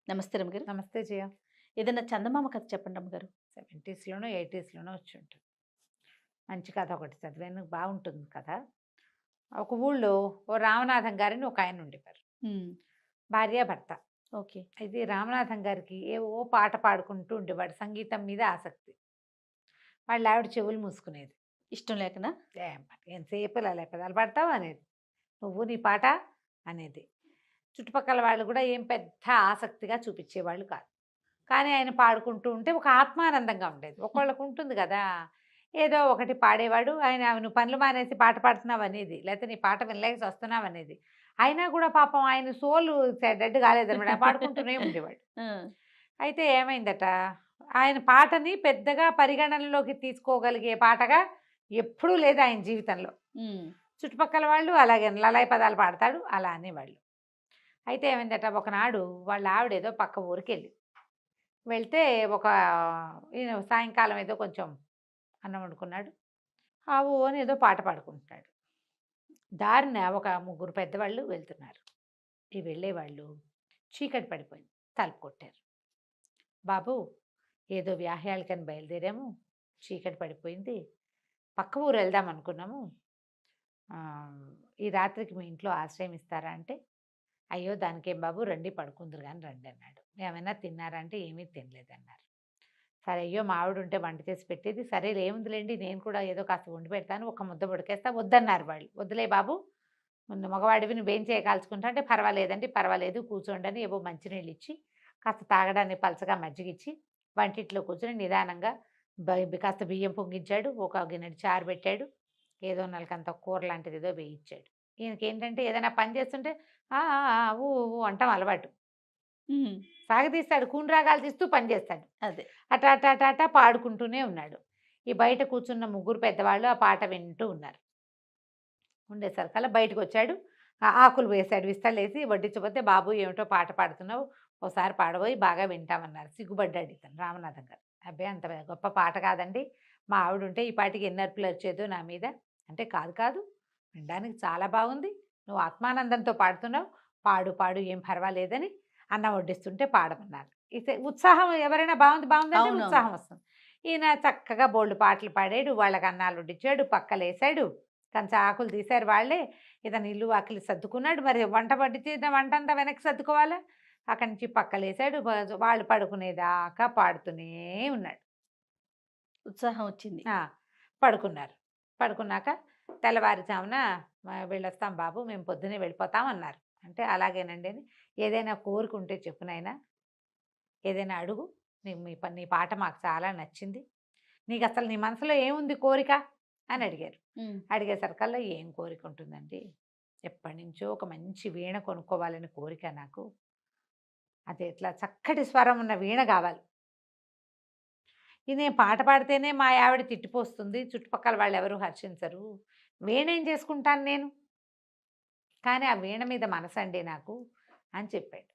నమస్తే రమ్మగారు. నమస్తే జయ. ఏదైనా చందమామ కథ చెప్పండి రమ్మగారు. 70స్‌లోనో, 80స్‌లోనో వచ్చుంటుంది. మంచి కథ ఒకటి చదివాను. బాగుంటుంది కథ. ఒక ఊళ్ళో ఓ రామనాథం గారని ఒక ఆయన ఉండేవారు. హ్మ్. భార్య, భర్త. ఓకే. అయితే రామనాథం గారికి ఏవో పాట పాడుకుంటూ ఉండేవాడు. సంగీతం మీద ఆసక్తి. వాళ్ళ ఆవిడ చెవులు మూసుకునేది. ఇష్టం లేకనా? ఎంతసేపు ఇలా పెదాలు పాడతావు అనేది. నువ్వు నీ పాట అనేది. చుట్టుపక్కల వాళ్ళు కూడా ఏం పెద్ద ఆసక్తిగా చూపించేవాళ్ళు కాదు. కానీ ఆయన పాడుకుంటూ ఉంటే ఒక ఆత్మానందంగా ఉండేది. ఒకళ్ళకు ఉంటుంది కదా! ఏదో ఒకటి పాడేవాడు. ఆయన "నువ్వు పనులు మానేసి పాట పాడుతున్నావు" అనేది. లేకపోతే "నీ పాట వినలేక చస్తున్నావు" అనేది. అయినా కూడా పాపం ఆయన సోలు డెడ్ కాలేదనమాట. పాడుకుంటూనే ఉండేవాడు. ఆ! అయితే ఏమైందట, ఆయన పాటని పెద్దగా పరిగణనలోకి తీసుకోగలిగే పాటగా ఎప్పుడూ లేదు ఆయన జీవితంలో. హ్మ్. చుట్టుపక్కల వాళ్ళు అలాగే లలాయి పదాలు పాడతాడు అలా అనేవాళ్ళు. అయితే ఏమైందట, ఒకనాడు వాళ్ళ ఆవిడేదో పక్క ఊరికెళ్ళింది. వెళ్తే ఒక ఈయన సాయంకాలం ఏదో కొంచెం అన్నం వండుకున్నాడు. ఆవు అని ఏదో పాట పాడుకుంటున్నాడు. దారిన ఒక ముగ్గురు పెద్దవాళ్ళు వెళ్తున్నారు. ఈ వెళ్ళేవాళ్ళు చీకటి పడిపోయింది. తలుపు కొట్టారు. బాబు, ఏదో వ్యాహ్యాలకని బయలుదేరాము. చీకటి పడిపోయింది. పక్క ఊరు వెళ్దాం అనుకున్నాము. ఈ రాత్రికి మీ ఇంట్లో ఆశ్రయం ఇస్తారా అంటే, అయ్యో దానికేం బాబు, రండి పడుకుందరు కానీ రండి అన్నాడు. ఏమైనా తిన్నారా అంటే ఏమీ తినలేదన్నారు. సరే, అయ్యో మా ఆవిడ ఉంటే వంట చేసి పెట్టేది. సరే ఏముందిలేండి, నేను కూడా ఏదో కాస్త వండి పెడతాను, ఒక ముద్ద ఉడికేస్తా. వద్దన్నారు వాళ్ళు. వద్దులే బాబు, ముందు మగవాడివి నువ్వేం చేయకాల్చుకుంటా అంటే, పర్వాలేదండి పర్వాలేదు కూర్చోండి అని ఏవో మంచినీళ్ళు ఇచ్చి, కాస్త తాగడానికి పలచగా మజ్జిగిచ్చి, వంటింట్లో కూర్చొని నిదానంగా కాస్త బియ్యం పొంగించాడు. ఒక గిన్నెడు చారు పెట్టాడు. ఏదో నలకంత కూర లాంటిది ఏదో వేయించాడు. ఈయనకేంటంటే ఏదైనా పని చేస్తుంటే ఆ ఆ, ఆ, ఊ ఊ అంటాం అలవాటు. హ్మ్. సాగదీస్తాడు, కూని రాగాలు తీస్తూ పని చేస్తాడు. అదే. అట అట అట అట పాడుకుంటూనే ఉన్నాడు. ఈ బయట కూర్చున్న ముగ్గురు పెద్దవాళ్ళు ఆ పాట వింటూ ఉన్నారు. ఉండేసరికల్లా బయటకొచ్చాడు. ఆకులు వేశాడు, విస్తళ్ళేసి వడ్డించబోతే, బాబు ఏమిటో పాట పాడుతున్నావు, ఓసారి పాడబోయి బాగా వింటామన్నారు. సిగ్గుపడ్డాడు ఇతను రామనాథం గారు. అబ్బే అంత గొప్ప పాట కాదండి, మా ఆవిడ ఉంటే ఈ పాటికి ఎన్ని అరుపులు అరిచేదో నా మీద. అంటే కాదు కాదు, వినడానికి చాలా బాగుంది, నువ్వు ఆత్మానందంతో పాడుతున్నావు, పాడు పాడు ఏం పర్వాలేదని అన్నం వడ్డిస్తుంటే పాడమన్నారు. ఇతే ఉత్సాహం, ఎవరైనా బాగుంది బాగుందంటే అవునవును. ఉత్సాహం వస్తుంది. ఈయన చక్కగా బోల్డు పాటలు పాడాడు, వాళ్ళకి అన్నాలు వడ్డించాడు, పక్కలేసాడు, కంచ ఆకులు తీశారు వాళ్ళే. ఇతను ఇల్లు వాకిలి సర్దుకున్నాడు. మరి వంట పట్టించిన వంట అంతా వెనక్కి సర్దుకోవాలా. అక్కడి నుంచి పక్కలేసాడు. వాళ్ళు పడుకునేదాకా పాడుతూనే ఉన్నాడు. ఉత్సాహం వచ్చింది. ఆ! పడుకున్నారు. పడుకున్నాక తెల్లవారుజామున వెళ్ళొస్తాం బాబు, మేము పొద్దున్నే వెళ్ళిపోతాం అన్నారు. అంటే అలాగేనండి అని, ఏదైనా కోరిక ఉంటే చెప్పు నాయనా, ఏదైనా అడుగు. నీ పాట మాకు చాలా నచ్చింది. నీకసలు నీ మనసులో ఏముంది కోరిక అని అడిగారు. హ్మ్. అడిగేసరికల్లా ఏం కోరిక ఉంటుందండి, ఎప్పటినుంచో ఒక మంచి వీణ కొనుక్కోవాలని కోరిక నాకు. అది ఎట్లా చక్కటి స్వరం ఉన్న వీణ కావాలి. ఇది నేను పాట పాడితేనే మా ఆవిడ తిట్టిపోస్తుంది, చుట్టుపక్కల వాళ్ళు ఎవరు హర్షించరు, వీణ ఏం చేసుకుంటాను నేను, కానీ ఆ వీణ మీద మనసండి నాకు అని చెప్పాడు.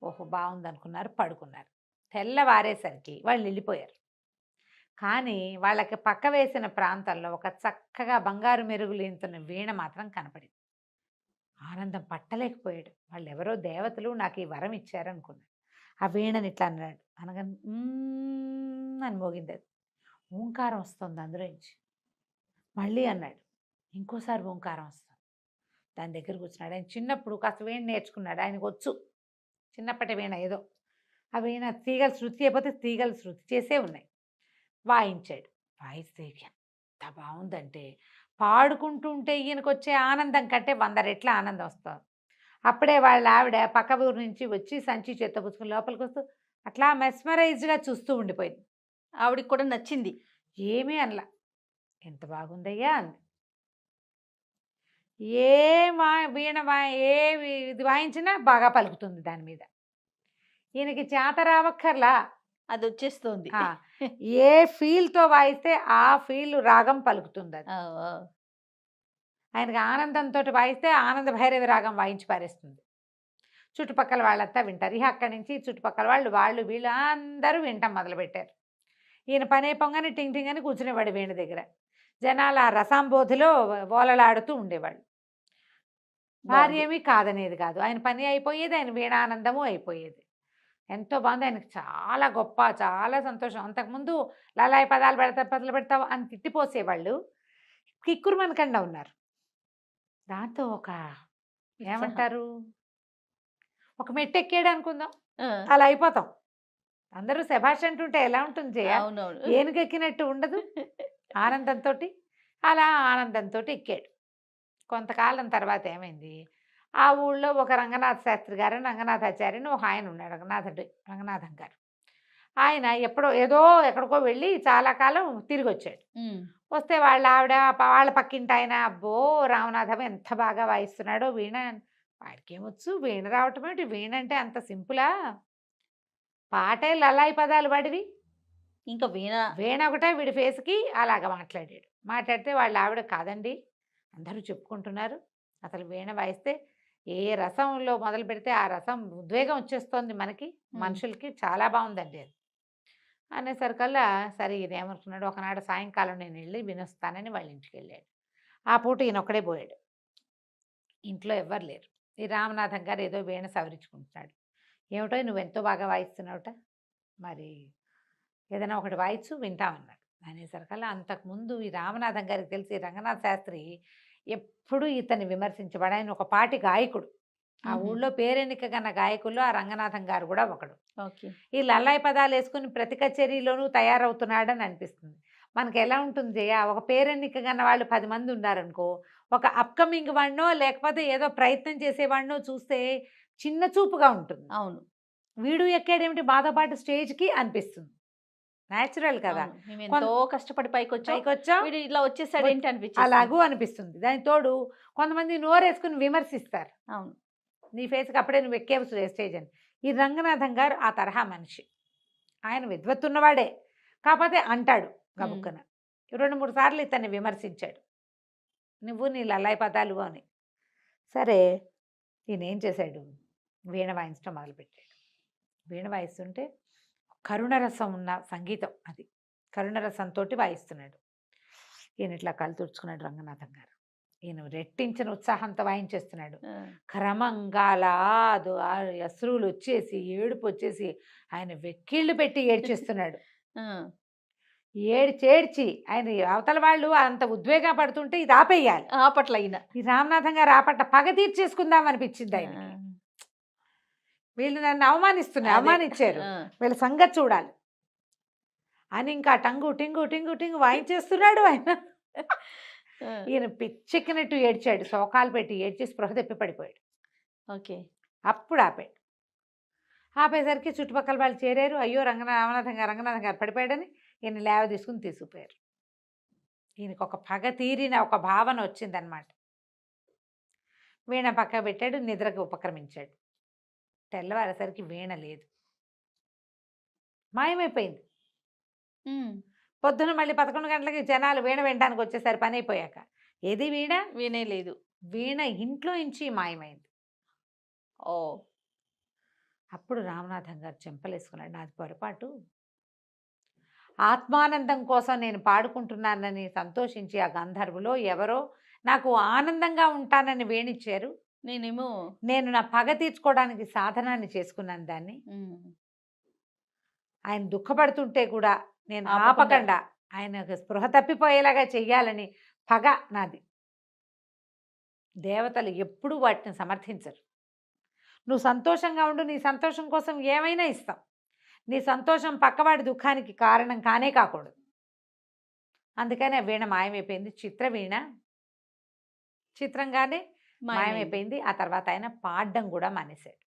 ఓహో బాగుందనుకున్నారు, పడుకున్నారు. తెల్లవారేసరికి వాళ్ళు వెళ్ళిపోయారు. కానీ వాళ్ళకి పక్క వేసిన ప్రాంతంలో ఒక చక్కగా బంగారు మెరుగులేంతున్న వీణ మాత్రం కనపడింది. ఆనందం పట్టలేకపోయాడు. వాళ్ళెవరో దేవతలు నాకు ఈ వరం ఇచ్చారనుకున్నాడు. ఆ వీణని ఇట్లా అన్నాడు. అనగానే అని మోగింది అది. ఓంకారం వస్తుంది అందులోంచి. మళ్ళీ అన్నాడు. ఇంకోసారి ఓంకారం వస్తుంది. దాని దగ్గర కూర్చున్నాడు. ఆయన చిన్నప్పుడు కాస్త వీణ నేర్చుకున్నాడు. ఆయనకొచ్చు. చిన్నప్పటి వీణ ఏదో. ఆ వీణ తీగలు శృతి అయిపోతే తీగలు శృతి చేసే ఉన్నాయి. వాయించాడు. వాయిస్తే ఎంత బావుందంటే, పాడుకుంటూ ఉంటే ఈయనకొచ్చే ఆనందం కంటే 100 రెట్ల ఆనందం వస్తుంది. అప్పుడే వాళ్ళ ఆవిడ పక్క ఊరు నుంచి వచ్చి సంచి చేత్తో పుచ్చుకొని లోపలికొస్తూ అట్లా మెస్మరైజ్డ్‌గా చూస్తూ ఉండిపోయింది. ఆవిడకి కూడా నచ్చింది. ఏమీ అనల. "ఎంత బాగుందయ్యా" అంది. ఏ వీణ ఏ ఇది వాయించినా బాగా పలుకుతుంది దాని మీద. ఈయనకి చేత రావక్కర్లా. అదొచ్చేస్తోంది. ఆ! ఏ ఫీల్‌తో వాయిస్తే ఆ ఫీల్ రాగం పలుకుతుందది. ఆ! ఆ! ఆయనకి ఆనందంతోటి వాయిస్తే ఆనంద భైరవి రాగం వాయించి పారేస్తుంది. చుట్టుపక్కల వాళ్ళంతా వింటారు. ఇహ అక్కడి నుంచి చుట్టుపక్కల వాళ్ళు వీళ్ళు అందరూ వినటం మొదలుపెట్టారు. ఈయన పనైపోగానే టింగ్ టింగ్ అని కూర్చునేవాడు వీణ దగ్గర. జనాలు ఆ రసాంబోధిలో ఓలలాడుతూ ఉండేవాళ్ళు. భార్య బావుంది. ఏమీ కాదనేది కాదు. ఆయన పని అయిపోయేది, ఆయన వీణానందము అయిపోయేది. ఎంతో బాగుంది. ఆయనకి చాలా గొప్ప, చాలా సంతోషం. అంతకుముందు లలాయి పదాలు పెడతావు అని తిట్టిపోసేవాళ్ళు. కిక్కురు మనకండా ఉన్నారు. దాంతో ఒక ఏమంటారు, ఒక మెట్టు ఎక్కాడు అనుకుందాం, అలా అయిపోతాం. అందరూ శభాష్ అంటుంటే ఎలా ఉంటుంది జయ? అవునవును. ఏనుగెక్కినట్టు ఉండదు. ఆనందంతో అలా ఆనందంతో ఎక్కాడు. కొంతకాలం తర్వాత ఏమైంది, ఆ ఊళ్ళో ఒక రంగనాథ శాస్త్రి గారు, రంగనాథాచార్య అని ఒక ఆయన ఉన్నాడు, రంగనాథం గారు. ఆయన ఏదో ఎక్కడికో వెళ్ళి చాలా కాలం తిరిగి వచ్చాడు. వస్తే వాళ్ళ ఆవిడ, వాళ్ళ పక్కింటి ఆయన, అబ్బో రామనాథం ఎంత బాగా వాయిస్తున్నాడో వీణ, వాడికి ఏమొచ్చు వీణ రావటం ఏంటి, వీణ అంటే అంత సింపులా, పాటే లలాయి పదాలు వాడివి, ఇంకా వీణ ఒకటే వీడి ఫేస్కి అలాగ మాట్లాడాడు. మాట్లాడితే వాళ్ళ ఆవిడ, కాదండి అందరూ చెప్పుకుంటున్నారు, అసలు వీణ వాయిస్తే ఏ రసంలో మొదలు పెడితే ఆ రసం ఉద్వేగం వచ్చేస్తోంది మనకి, మనుషులకి, చాలా బాగుందండి అది అనేసరికల్లా, సరే ఇదేమనుకున్నాడు, ఒకనాడు సాయంకాలం నేను వెళ్ళి వినొస్తానని వాళ్ళ ఇంటికి వెళ్ళాడు. ఆ పూట ఈయన ఒక్కడే పోయాడు, ఇంట్లో ఎవ్వరు లేరు. ఈ రామనాథం గారు ఏదో వీణ సవరించుకుంటున్నాడు. ఏమిటో నువ్వు ఎంతో బాగా వాయిస్తున్నావుట, మరి ఏదైనా ఒకటి వాయిచ్చు వింటామన్నాడు. అనేసరికల్లా అంతకుముందు ఈ రామనాథం గారికి తెలిసి రంగనాథ శాస్త్రి ఎప్పుడు ఇతన్ని విమర్శించబడి, ఆయన ఒక పాటి గాయకుడు, ఆ ఊళ్ళో పేరెన్నిక కన్న గాయకుల్లో ఆ రంగనాథం గారు కూడా ఒకడు. ఈ లల్లాయి పదాలు వేసుకుని ప్రతి కచేరీలోనూ తయారవుతున్నాడని అనిపిస్తుంది. మనకి ఎలా ఉంటుంది జయ, ఒక పేరెన్నిక కన్న వాళ్ళు 10 మంది ఉన్నారనుకో, ఒక అప్కమింగ్ వాడినో లేకపోతే ఏదో ప్రయత్నం చేసేవాడినో చూస్తే చిన్న చూపుగా ఉంటుంది. అవును, వీడు ఎక్కాడేమిటి బాధ పాటు స్టేజ్కి అనిపిస్తుంది. న్యాచురల్ కదా, ఎంతో కష్టపడి పైకొచ్చా వీడు ఇలా వచ్చేసాడు ఏంటి అనిపించింది, అలాగూ అనిపిస్తుంది. దాని తోడు కొంతమంది నోరేసుకుని విమర్శిస్తారు, అవును నీ ఫేస్కి అప్పుడే నువ్వు ఎక్కేవు స్టేజ్ అని. ఈ రంగనాథం గారు ఆ తరహా మనిషి, ఆయన విద్వత్తున్నవాడే, కాకపోతే అంటాడు గబుక్కన. 2-3 సార్లు ఇతన్ని విమర్శించాడు, నువ్వు నీ లల్లాయి పదాలు అని. సరే ఈయన ఏం చేశాడు, వీణ వాయించడం మొదలుపెట్టాడు. వీణ వాయిస్తుంటే కరుణరసం ఉన్న సంగీతం, అది కరుణరసంతో వాయిస్తున్నాడు. ఈయన ఇట్లా కళ్ళు తుడుచుకున్నాడు రంగనాథం గారు. ఈయన రెట్టించిన ఉత్సాహంతో వాయించేస్తున్నాడు. క్రమంగా లాదు అశ్రువులు వచ్చేసి, ఏడుపు వచ్చేసి ఆయన వెక్కిళ్ళు పెట్టి ఏడ్చేస్తున్నాడు. ఏడ్చి ఆయన అవతల వాళ్ళు అంత ఉద్వేగం పడుతుంటే ఇది ఆపేయాలి. ఆపట్ల అయిన ఈ రామనాథం గారు ఆపట్ల పగ తీర్చేసుకుందాం అనిపించింది ఆయనకి. వీళ్ళు నన్ను అవమానించారు, వీళ్ళ సంగతి చూడాలి అని ఇంకా టంగు టింగు టింగు టింగు వాయించేస్తున్నాడు ఆయన. ఈయన పిచ్చెక్కినట్టు ఏడ్చాడు, శోకాలు పెట్టి ఏడ్చి స్పృహ తెప్పి పడిపోయాడు. అప్పుడు ఆపేసరికి చుట్టుపక్కల వాళ్ళు చేరారు. అయ్యో రామనాథం గారు పడిపోయాడని ఈయన లేవ తీసుకుపోయారు. ఈయనకు ఒక పగ తీరిన ఒక భావన వచ్చిందనమాట. వీణ పక్క పెట్టాడు, నిద్రకు ఉపక్రమించాడు. తెల్లవారేసరికి వీణ లేదు, మాయమైపోయింది. పొద్దున మళ్ళీ 11 గంటలకి జనాలు వీణ వినడానికి వచ్చేసరి పని అయిపోయాక, ఏది వీణే లేదు. వీణ ఇంట్లో నుంచి మాయమైంది. అప్పుడు రామనాథం గారు చెంపలేసుకున్నాడు, నాది పొరపాటు, ఆత్మానందం కోసం నేను పాడుకుంటున్నానని సంతోషించి ఆ గంధర్వులో ఎవరో నాకు ఆనందంగా ఉంటానని వేణిచ్చారు, నేను నా పగ తీర్చుకోవడానికి సాధనాన్ని చేసుకున్నాను దాన్ని. ఆయన దుఃఖపడుతుంటే కూడా నేను ఆపకుండా ఆయన స్పృహ తప్పిపోయేలాగా చెయ్యాలని పగ నాది. దేవతలు ఎప్పుడూ వాటిని సమర్థించరు. నువ్వు సంతోషంగా ఉండు, నీ సంతోషం కోసం ఏమైనా ఇస్తాం, నీ సంతోషం పక్కవాడి దుఃఖానికి కారణం కానే కాకూడదు. అందుకని ఆ వీణ మాయమైపోయింది. వీణ చిత్రంగానే మాయమైపోయింది. ఆ తర్వాత ఆయన పాడడం కూడా మానేశాడు.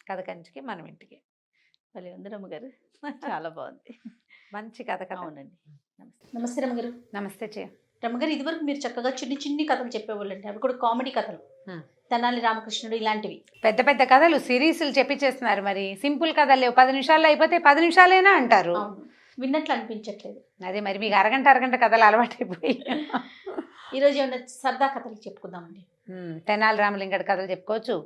కథ కంచికి మనం ఇంటికి. గారు చాలా బాగుంది, మంచి కథ కదా. అవునండి. నమస్తే రమ్మగారు. నమస్తే చే రమ్మగారు. ఇదివరకు మీరు చక్కగా చిన్ని కథలు చెప్పేవాళ్ళండి, అవి కూడా కామెడీ కథలు, తెనాలి రామకృష్ణుడు ఇలాంటివి పెద్ద పెద్ద కథలు సిరీస్లు చెప్పిచేస్తున్నారు. మరి సింపుల్ కథలు లేవు, 10 నిమిషాల్లో అయిపోతే 10 నిమిషాలైనా అంటారు. విన్నట్లు అనిపించట్లేదు. అదే మరి మీకు అరగంట కథలు అలవాటైపోయి. ఈరోజు ఏమన్నా సరదా కథలు చెప్పుకుందామండి. తెనాలి రామలింగడి కథలు చెప్పుకోవచ్చు,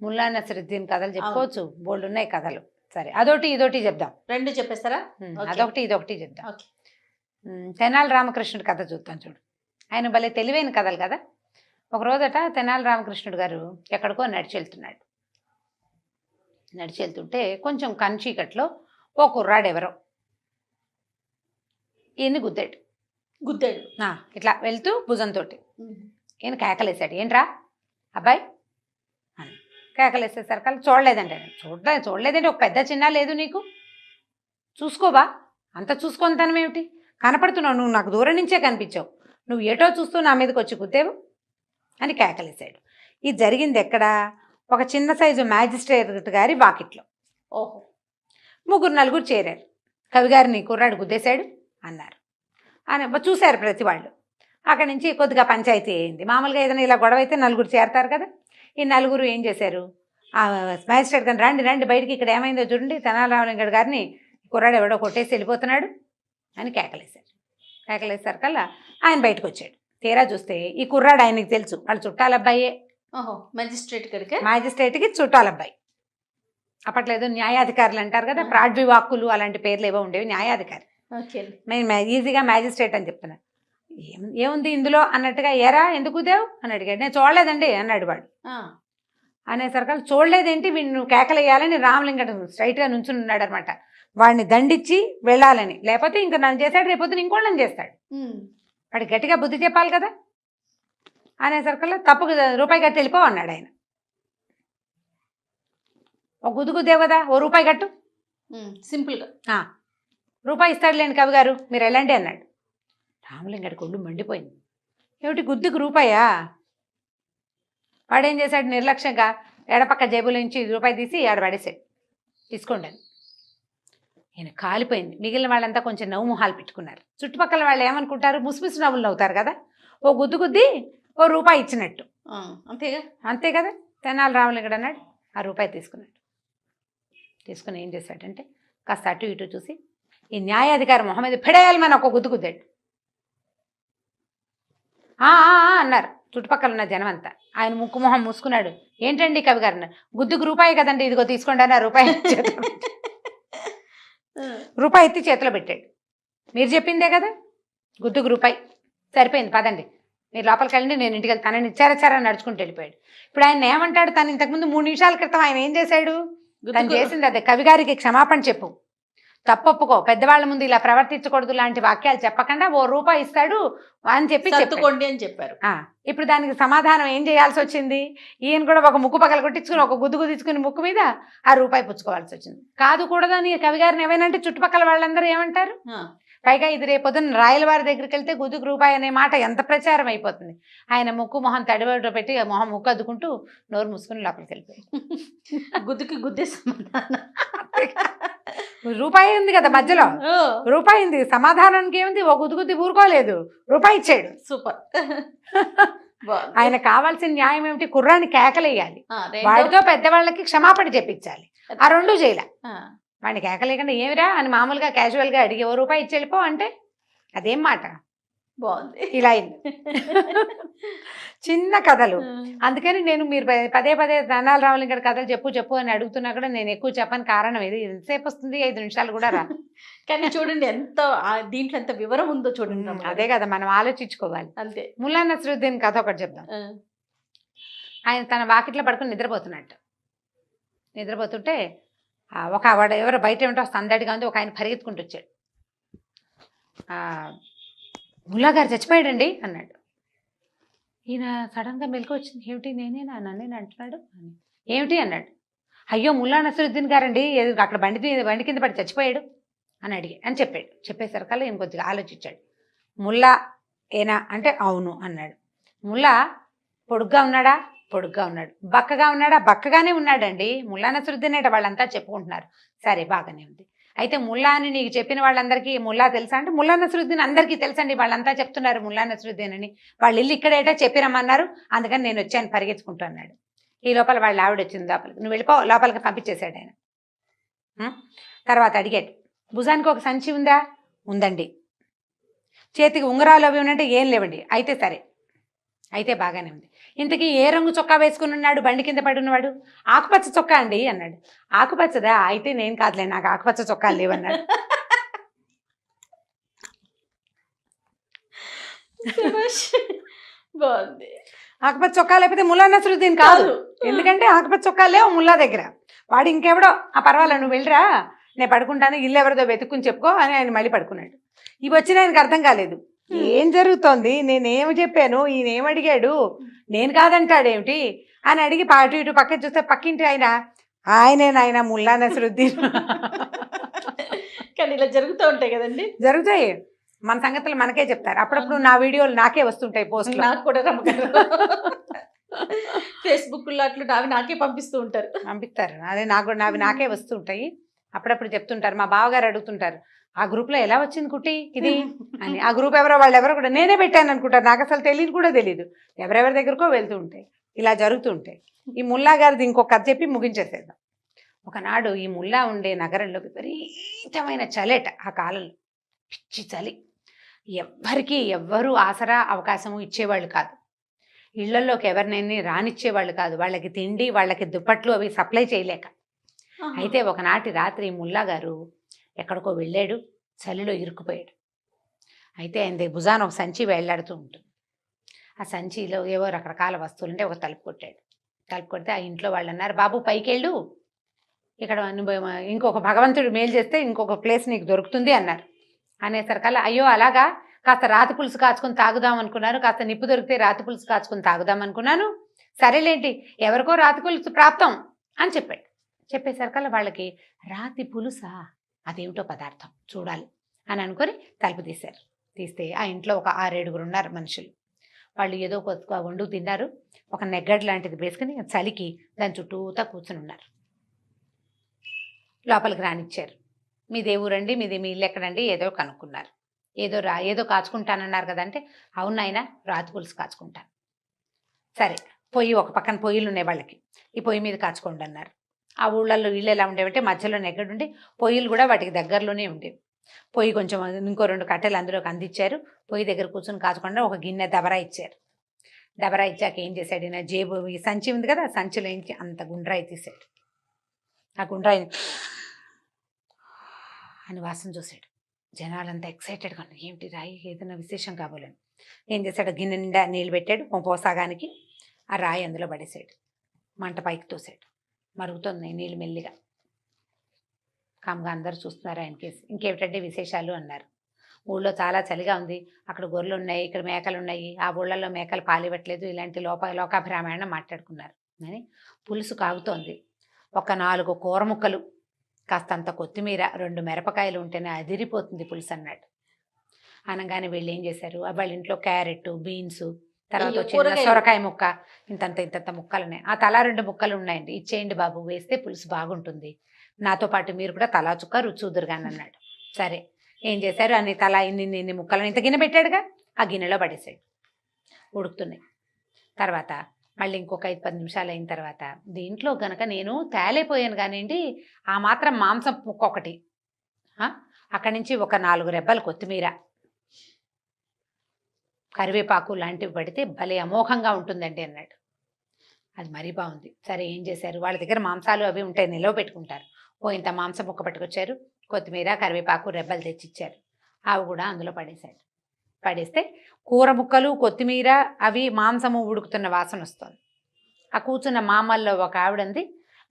ముల్లా నసరుద్దీన్ కథలు చెప్పుకోవచ్చు, బోల్డ్ ఉన్నాయి కథలు. సరే అదొకటి ఇదొకటి చెప్దాం. 2 చెప్పేస్తారా? అదొకటి ఇదొకటి చెప్దాం. తెనాలి రామకృష్ణుడి కథ చూద్దాం. చూడు, ఆయన భలే తెలివైన కథలు కదా. ఒక రోజట తెనాలి రామకృష్ణుడు గారు ఎక్కడికో నడిచి వెళ్తున్నాడు. నడిచి వెళ్తుంటే కొంచెం కన్చీకట్లో ఓ కుర్రాడు ఎవరో ఈయన్ని గుద్దాడు. గుద్దాడు. ఇట్లా వెళ్తూ భుజంతో ఈయన కేకలేసాడు, ఏంట్రా అబ్బాయి అని. కేకలేసేసరికి చూడలేదండి. చూడలేదంటే ఒక పెద్ద చిన్న లేదు నీకు, చూసుకోబా, అంత చూసుకొనితనం ఏమిటి, కనపడుతున్నావు, నువ్వు నాకు దూరం నుంచే కనిపించావు, నువ్వు ఏటో చూస్తూ నా మీదకి వచ్చి గుద్దేవు అని కేకలేసాడు. ఇది జరిగింది ఎక్కడ? ఒక చిన్న సైజు మ్యాజిస్ట్రేట్ గారి వాకిట్లో. ఓహో. 3-4 చేరారు. కవిగారిని కుర్రాడు గుద్దేశాడు అన్నారు అని చూశారు ప్రతి వాళ్ళు. అక్కడి నుంచి కొద్దిగా పంచాయతీ అయింది. మామూలుగా ఏదైనా ఇలా గొడవ అయితే 4 చేరతారు కదా. ఈ 4 ఏం చేశారు, ఆ మ్యాజిస్ట్రేట్ గారిని రండి రండి బయటికి, ఇక్కడ ఏమైందో చూడండి, తెనాలి రామలింగడు గారిని కుర్రాడు ఎవడో కొట్టేసి వెళ్ళిపోతున్నాడు అని కేకలేశారు. కేకలేసరికల్లా ఆయన బయటకు వచ్చాడు. తీరా చూస్తే ఈ కుర్రాడు ఆయనకి తెలుసు, వాళ్ళు చుట్టాలబ్బాయే. ఓహో, మ్యాజిస్ట్రేట్కి చుట్టాలబ్బాయి. అప్పట్లో ఏదో న్యాయాధికారులు అంటారు కదా, ప్రాడ్వి వాక్కులు అలాంటి పేర్లు ఏవో ఉండేవి, న్యాయాధికారి. నేను ఈజీగా మ్యాజిస్ట్రేట్ అని చెప్తున్నాను. ఏముంది ఇందులో అన్నట్టుగా, ఎరా ఎందుకు కుదేవు అని అడిగాడు. నేను చూడలేదండి అన్నాడు వాడు. అనేసరికి చూడలేదేంటి, వీడిని నువ్వు కేకలేయాలని రామలింగడు స్ట్రైట్గా నుంచుని ఉన్నాడు అనమాట. వాడిని దండించి వెళ్ళాలని, లేకపోతే ఇంకా నన్ను చేశాడు, రేపొద్దున ఇంకోళ్ళని చేస్తాడు, వాడి గట్టిగా బుద్ధి చెప్పాలి కదా అనేసరికల్లా తప్పుకు రూపాయి కట్టి వెళ్ళిపో అన్నాడు ఆయన. ఒక గుద్దుగుద్దేవు కదా, ఓ రూపాయి కట్టు సింపుల్గా. రూపాయి ఇస్తాడులేండి కవి గారు, మీరు వెళ్ళండి అన్నాడు. రామలింగడి కొళ్ళు మండిపోయింది. ఏమిటి గుద్దుకు రూపాయా? వాడేం చేశాడు, నిర్లక్ష్యంగా ఎడపక్క జేబుల నుంచి రూపాయి తీసి ఆడబడేసాడు, తీసుకోండి అని. ఈయన కాలిపోయింది. మిగిలిన వాళ్ళంతా కొంచెం నవ్వు మొహాలు పెట్టుకున్నారు. చుట్టుపక్కల వాళ్ళు ఏమనుకుంటారు, ముసిముసి నవ్వులు నవ్వుతారు కదా. ఓ గుద్ది ఓ రూపాయి ఇచ్చినట్టు. అంతేగా, అంతే కదా. తెనాలి రామలింగడు అన్నాడు, ఆ రూపాయి తీసుకున్నాడు. తీసుకుని ఏం చేశాడంటే కాస్త అటు ఇటు చూసి ఈ న్యాయాధికారి మొహం మీద పెడేయాలని ఒక గుద్దాడు. అన్నారు చుట్టుపక్కల ఉన్న జనం అంతా. ఆయన ముక్కు మొహం మూసుకున్నాడు. ఏంటండి కవి గారు, గుద్దుకు రూపాయి కదండి, ఇదిగో తీసుకోండి అని ఆ రూపాయి ఎత్తి చేతిలో పెట్టాడు. మీరు చెప్పిందే కదా, గుద్దుకు రూపాయి, సరిపోయింది పదండి, మీరు లోపలికి వెళ్ళండి, నేను ఇంటికి వెళ్తాను. తనని ఇచ్చారని నడుచుకుంటూ వెళ్ళిపోయాడు. ఇప్పుడు ఆయన ఏమంటాడు, తను ఇంతకుముందు 3 నిమిషాల క్రితం ఆయన ఏం చేశాడు, తను చేసింది అదే, కవిగారికి క్షమాపణ చెప్పు, తప్పొప్పుకో, పెద్దవాళ్ళ ముందు ఇలా ప్రవర్తించకూడదు లాంటి వాక్యాలు చెప్పకుండా ఓ రూపాయి ఇస్తాడు అని చెప్పి చెప్పుకోండి అని చెప్పారు. ఇప్పుడు దానికి సమాధానం ఏం చేయాల్సి వచ్చింది, ఈయన కూడా ఒక ముక్కు పగల కొట్టించుకుని ఒక గుద్దు గుద్దించుకుని ముక్కు మీద ఆ రూపాయి పుచ్చుకోవాల్సి వచ్చింది. కాదు కూడదని కవిగారిని ఏమైనా చుట్టుపక్కల వాళ్ళందరూ ఏమంటారు. పైగా ఇది రేపొద్దున రాయలవారి దగ్గరికి వెళ్తే గుద్దుకు రూపాయి అనే మాట ఎంత ప్రచారం అయిపోతుంది. ఆయన ముక్కు మొహం తడిబడి పెట్టి మొహం ముక్కు అద్దుకుంటూ నోరు మూసుకుని లోపలికి వెళ్ళిపోయి గుద్దుకి గుద్దే సమాధానం. రూపాయి ఉంది కదా మధ్యలో, రూపాయి ఉంది, సమాధానానికి ఏముంది, ఓ గుద్దు ఊరుకోలేదు, రూపాయి ఇచ్చాడు. సూపర్. ఆయన కావాల్సిన న్యాయం ఏమిటి, కుర్రాన్ని కేకలేయాలి, వాడితో పెద్దవాళ్ళకి క్షమాపణ చెప్పించాలి. ఆ 2 చేయలే. వాడిని కేకలేకుండా ఏమిరా అని మామూలుగా క్యాజువల్గా అడిగి ఓ రూపాయి ఇచ్చి వెళ్ళిపో అంటే అదేం మాట. బాగుంది. ఇలా అయింది. చిన్న కథలు. అందుకని నేను మీరు పదే తెనాలి రామలింగడి కథలు చెప్పు అని అడుగుతున్నా కూడా నేను ఎక్కువ చెప్పని కారణం ఇది. ఎంతసేపు వస్తుంది, 5 నిమిషాలు కూడా రా. కానీ చూడండి ఎంత దీంట్లో ఎంత వివరం ఉందో చూడండి. అదే కదా మనం ఆలోచించుకోవాలి. అంతే. ముల్లా నసరుద్దీన్ కథ ఒకటి చెప్దాం. ఆయన తన వాకిట్లో పడుకుని నిద్రపోతున్నట్టు. నిద్రపోతుంటే వాడు ఎవరో బయట ఏమిటో సందడిగా ఉంది, ఒక ఆయన పరిగెత్తుకుంటూ వచ్చాడు. ముల్లా గారు చచ్చిపోయాడండి అన్నాడు. ఈయన సడన్గా మెలకు వచ్చింది. ఏమిటి, నేనేనా నన్నేనా అంటున్నాడు అని. ఏమిటి అన్నాడు. అయ్యో ముల్లా నసరుద్దీన్ గారండి, అక్కడ బండి కింద పడి చచ్చిపోయాడు అని చెప్పాడు. చెప్పేసరికల్లా ఈయన కొద్దిగా ఆలోచించాడు. ముల్లా ఏనా అంటే అవును అన్నాడు. ముల్లా పొడుగ్గా ఉన్నాడా, పొడుగ్గా ఉన్నాడు. బక్కగా ఉన్నాడా, బక్కగానే ఉన్నాడండి. ముల్లా నసరుద్దీన్ అంటే వాళ్ళంతా చెప్పుకుంటున్నారు. సరే బాగానే ఉంది. అయితే ముల్లా అని నీకు చెప్పిన వాళ్ళందరికీ ముల్లా తెలుసా అంటే ముల్లా నసరుద్దీన్ అందరికీ తెలుసండి, వాళ్ళంతా చెప్తున్నారు ముల్లా నసరుద్దీన్ అని. వాళ్ళ ఇల్లు ఇక్కడేటా చెప్పిరమ్మన్నారు, అందుకని నేను వచ్చాను పరిగెత్తుకుంటూ అన్నాడు. ఈ లోపల వాళ్ళ ఆవిడ వచ్చింది లోపలికి. నువ్వు వెళ్ళిపో, లోపలికి పంపించేశాడు ఆయన. తర్వాత అడిగాడు, భుజానికి ఒక సంచి ఉందా? ఉందండి. చేతికి ఉంగరాలు అవి ఉన్నట్టే ఏం లేవండి. అయితే సరే, అయితే బాగానే ఉంది. ఇంతకీ ఏ రంగు చొక్కా వేసుకుని ఉన్నాడు బండి కింద పడి ఉన్నవాడు? ఆకుపచ్చ చొక్కా అండి అన్నాడు. ఆకుపచ్చదా? అయితే నేను కాదులే, నాకు ఆకుపచ్చ చొక్కా లేవన్నాడు. బాగుంది. ఆకుపచ్చ చొక్కా లేకపోతే ముల్లా నసరుద్దీన్ కాదు. ఎందుకంటే ఆకుపచ్చ చొక్కా లేవు ముల్లా దగ్గర. వాడు ఇంకెవడో పర్వాలేదు నువ్వు వెళ్ళిరా, నేను పడుకుంటాను, ఇల్లు ఎవరిదో వెతుక్కుని చెప్పుకో అని ఆయన మళ్ళీ పడుకున్నాడు. ఇవి వచ్చిన ఆయనకు అర్థం కాలేదు, ఏం జరుగుతోంది, నేనేమి చెప్పాను, ఈయన ఏం అడిగాడు, నేను కాదంటాడేమిటి అని అడిగి అటు ఇటు పక్కన చూస్తే పక్కింటి ఆయనే ముల్లా నసరుద్దీన్. కానీ ఇలా జరుగుతూ ఉంటాయి కదండి. జరుగుతాయి, మన సంగతులు మనకే చెప్తారు. అప్పుడప్పుడు నా వీడియోలు నాకే వస్తుంటాయి పోస్టులు. నాకు కూడా రమ్మగారు ఫేస్బుక్లో అట్లు నాకే పంపిస్తారు. అదే నావి నాకే వస్తుంటాయి. అప్పుడప్పుడు చెప్తుంటారు, మా బావగారు అడుగుతుంటారు, ఆ గ్రూప్లో ఎలా వచ్చింది కుట్టి ఇది అని. ఆ గ్రూప్ వాళ్ళెవరో కూడా నేనే పెట్టాను అనుకుంటారు, నాకు అసలు తెలియదు కూడా తెలియదు. ఎవరెవరి దగ్గరకో వెళ్తూ ఉంటాయి, ఇలా జరుగుతూ ఉంటాయి. ఈ ముల్లా గారిది ఇంకొక కథ చెప్పి ముగించేసేద్దాం. ఒకనాడు ఈ ముల్లా ఉండే నగరంలో విపరీతమైన చలేట. ఆ కాలంలో పిచ్చి చలి, ఎవ్వరూ ఆసరా అవకాశము ఇచ్చేవాళ్ళు కాదు, ఇళ్లలోకి ఎవరినైనా రానిచ్చేవాళ్ళు కాదు, వాళ్ళకి తిండి వాళ్ళకి దుప్పట్లు అవి సప్లై చేయలేక. అయితే ఒకనాటి రాత్రి ముల్లా గారు ఎక్కడికో వెళ్ళాడు, చలిలో ఇరుక్కుపోయాడు. అయితే ఆయన భుజాన ఒక సంచి వేళ్లాడుతూ ఉంటుంది. ఆ సంచిలో ఏవో రకరకాల వస్తువులు ఉంటే ఒక తలుపు కొట్టాడు. తలుపు కొడితే ఆ ఇంట్లో వాళ్ళు అన్నారు, బాబు పైకెళ్ళు, ఇక్కడ ఇంకొక భగవంతుడు మేలు చేస్తే ఇంకొక ప్లేస్ నీకు దొరుకుతుంది అన్నారు. అనేసరికల్లా అయ్యో అలాగా, కాస్త రాతి పులుసు కాచుకొని తాగుదాం అనుకున్నాను, కాస్త నిప్పు దొరికితే రాతి పులుసు కాచుకొని తాగుదాం అనుకున్నాను, సరేలేంటి ఎవరికో రాతి పులుసు ప్రాప్తం అని చెప్పాడు. చెప్పేసరికల్లా వాళ్ళకి రాతి పులుసా, అదేమిటో పదార్థం చూడాలి అని అనుకొని తలుపు తీశారు. తీస్తే ఆ ఇంట్లో ఒక 6-7 ఉన్నారు మనుషులు. వాళ్ళు ఏదో కొద్దిగా వండు తిన్నారు, ఒక నెగ్గడ్ లాంటిది వేసుకుని చలికి దాని చుట్టూతా కూర్చుని ఉన్నారు. లోపలికి రానిచ్చారు. మీదే ఊరండి, మీ ఇల్లు ఎక్కడండి, ఏదో కనుక్కున్నారు. ఏదో కాచుకుంటానన్నారు కదంటే, అవును ఆయన రాతి పులుసు కాచుకుంటాను. సరే పొయ్యి ఒక పక్కన పొయ్యిలు ఉన్నాయి వాళ్ళకి, ఈ పొయ్యి మీద కాచుకోండి అన్నారు. ఆ ఊళ్ళల్లో ఇళ్ళు ఎలా ఉండేవంటే మధ్యలో నెగ్గడుండి పొయ్యిలు కూడా వాటికి దగ్గరలోనే ఉండేవి. పొయ్యి కొంచెం ఇంకో 2 కట్టెలు అందులోకి అందించారు. పొయ్యి దగ్గర కూర్చొని కాచుకుండా ఒక గిన్నె దబరా ఇచ్చారు. దబరా ఇచ్చాక ఏం చేశాడు, నా జేబు ఈ సంచి ఉంది కదా, ఆ సంచిలో ఇంచి అంత గుండ్రాయి తీశాడు. ఆ గుండ్రాయిని అని వాసన చూశాడు. జనాలంతా ఎక్సైటెడ్గా ఉన్నారు, ఏమిటి రాయి, ఏదైనా విశేషం కావాలని. ఏం చేశాడు, గిన్నె నిండా నీళ్ళు పెట్టాడు, పోసాగానికి ఆ రాయి అందులో పడేసాడు. మంట పైకి తోసాడు, మరుగుతున్నాయి నీళ్ళు మెల్లిగా. కామ్గా అందరూ చూస్తున్నారు ఆయన కేసు. ఇంకేమిటంటే విశేషాలు అన్నారు. ఊళ్ళో చాలా చలిగా ఉంది, అక్కడ గొర్రెలు ఉన్నాయి, ఇక్కడ మేకలు ఉన్నాయి, ఆ ఊళ్ళల్లో మేకలు పాలివ్వట్లేదు, ఇలాంటి లోకాభిరామాయణం మాట్లాడుకున్నారు. అని పులుసు కాగుతోంది, ఒక 4 కూర ముక్కలు, కాస్తంత కొత్తిమీర, 2 మిరపకాయలు ఉంటేనే అదిరిపోతుంది పులుసు అన్నాడు. అనగానే వీళ్ళు ఏం చేశారు, వాళ్ళ ఇంట్లో క్యారెట్, బీన్స్, తర్వాత వచ్చిన సొరకాయ ముక్క, ఇంతంత ముక్కలు ఉన్నాయి. ఆ తలా 2 ముక్కలు ఉన్నాయండి, ఇచ్చేయండి బాబు, వేస్తే పులుసు బాగుంటుంది, నాతో పాటు మీరు కూడా తలా చుక్క రుచి చూదురుగాని అన్నాడు. సరే ఏం చేశారు, అన్ని తలా ఇన్ని ముక్కలను ఇంత గిన్నె పెట్టాడుగా, ఆ గిన్నెలో పడేసాడు. ఉడుకుతున్నాయి. తర్వాత మళ్ళీ ఇంకొక 5-10 నిమిషాలు అయిన తర్వాత, దీంట్లో గనక నేను తేలైపోయాను కానివ్వండి, ఆ మాత్రం మాంసం ముక్క ఒకటి, అక్కడి నుంచి ఒక 4 రెబ్బలు కొత్తిమీర, కరివేపాకు లాంటివి పడితే భలే అమోఘంగా ఉంటుందండి అన్నాడు. అది మరీ బాగుంది. సరే ఏం చేశారు, వాళ్ళ దగ్గర మాంసాలు అవి ఉంటాయి, నిలవ పెట్టుకుంటారు. ఇంత మాంసం ముక్క పట్టుకొచ్చారు, కొత్తిమీర కరివేపాకు రెబ్బలు తెచ్చిచ్చారు, అవి కూడా అందులో పడేశాడు. పడేస్తే కూర ముక్కలు, కొత్తిమీర, అవి మాంసము ఉడుకుతున్న వాసన వస్తుంది. ఆ కూర్చున్న మామల్లో ఒక ఆవిడంది,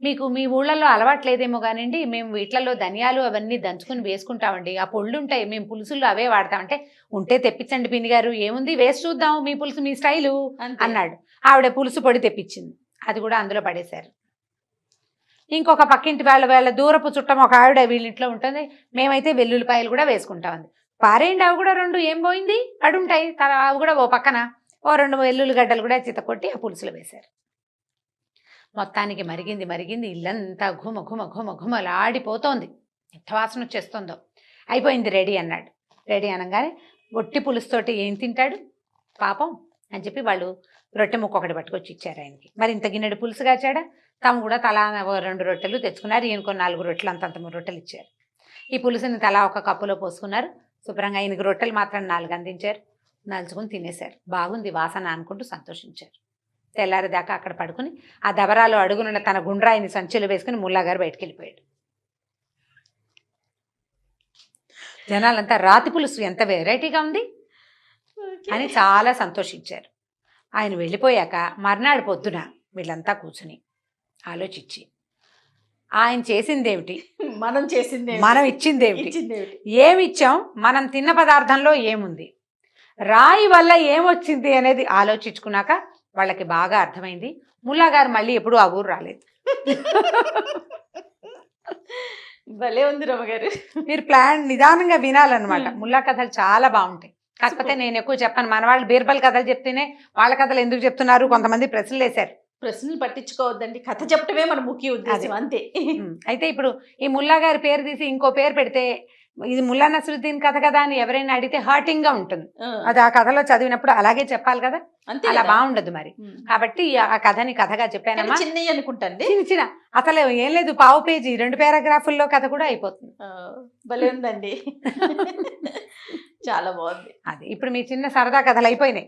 మీకు మీ ఊళ్ళల్లో అలవాట్లేదేమో కానివ్వండి, మేము వీటిలలో ధనియాలు అవన్నీ దంచుకుని వేసుకుంటామండి, ఆ పొళ్ళు ఉంటాయి, మేము పులుసుల్లో అవే వాడతామంటే, ఉంటే తెప్పించండి పిన్ని గారు, ఏముంది వేసి చూద్దాం మీ పులుసు మీ స్టైలు అన్నాడు. ఆవిడ పులుసు పొడి తెప్పించింది, అది కూడా అందులో పడేశారు. ఇంకొక పక్కింటి వాళ్ళ దూరపు చుట్టం ఒక ఆవిడ వీళ్ళింట్లో ఉంటుంది, మేమైతే వెల్లుల్లిపాయలు కూడా వేసుకుంటామంది. పారేయండి అవి కూడా 2, ఏం పోయింది, అడుంటాయి, అవి కూడా ఓ పక్కన 2 వెల్లుల్లిగడ్డలు కూడా చితకొట్టి ఆ పులుసులో వేశారు. మొత్తానికి మరిగింది, ఇల్లంతా ఘుమలాడిపోతోంది, ఎంత వాసన వచ్చేస్తుందో. అయిపోయింది, రెడీ అన్నాడు. రెడీ అనగానే ఒట్టి పులుసుతోటి ఏం తింటాడు పాపం అని చెప్పి వాళ్ళు రొట్టె ముక్క ఒకటి పట్టుకొచ్చి ఇచ్చారు ఆయనకి. మరి ఇంత గిన్నెడు పులుసు కాచాడా, తాము కూడా తలా 2 రొట్టెలు తెచ్చుకున్నారు, ఈయనకో 4 రొట్టెలు, అంతంత రొట్టెలు ఇచ్చారు. ఈ పులుసుని తలా ఒక కప్పులో పోసుకున్నారు. శుభ్రంగా ఈయనకి రొట్టెలు మాత్రం 4 అందించారు, నలుచుకుని తినేశారు. బాగుంది వాసన అనుకుంటూ సంతోషించారు. తెల్లారిదాకా అక్కడ పడుకుని ఆ దబరాలో అడుగునున్న తన గుండ్రాయిని సంచిలో వేసుకుని ముల్లాగారు బయటికి వెళ్ళిపోయాడు. జనాలంతా రాతి పులుసు ఎంత వెరైటీగా ఉంది అని చాలా సంతోషించారు. ఆయన వెళ్ళిపోయాక మర్నాడు పొద్దున వీళ్ళంతా కూర్చుని ఆలోచించి, ఆయన చేసిందేమిటి, మనం చేసింది మనం ఇచ్చిందేమిటి, ఇచ్చిందేమిటి? ఏమి ఇచ్చాం, మనం తిన్న పదార్థంలో ఏముంది, రాయి వల్ల ఏమొచ్చింది అనేది ఆలోచించుకున్నాక వాళ్ళకి బాగా అర్థమైంది. ముల్లా గారు మళ్ళీ ఎప్పుడూ ఆ ఊరు రాలేదు. భలే ఉంది రమ్మగారు. మీరు ప్లాన్ నిదానంగా వినాలన్నమాట. ముల్లా కథలు చాలా బాగుంటాయి. కాకపోతే నేను ఎక్కువ చెప్పను. మన వాళ్ళు బీర్బల్ కథలు చెప్తేనే వాళ్ళ కథలు ఎందుకు చెప్తున్నారు కొంతమంది ప్రశ్నలు వేశారు. ప్రశ్నలు పట్టించుకోవద్దండి, కథ చెప్పటమే మన ముఖ్య ఉద్దేశం, అంతే. అయితే ఇప్పుడు ఈ ముల్లా గారి పేరు తీసి ఇంకో పేరు పెడితే ఇది ముల్లా నసరుద్దీన్ కథ కదా అని ఎవరైనా అడిగితే హర్టింగ్ గా ఉంటుంది. అది ఆ కథలో చదివినప్పుడు అలాగే చెప్పాలి కదా, అలా బాగుండదు మరి. కాబట్టి ఆ కథని కథగా చెప్పానమ్మా. చిన్నవి అనుకుంటాండి, చిన్న చిన్న, అసలు ఏం లేదు, పావు పేజీ 2 పారాగ్రాఫుల్లో కథ కూడా అయిపోతుంది. భలే ఉందండి. చాలా బాగుంది. అది ఇప్పుడు మీ చిన్న సరదా కథలు అయిపోయినాయి.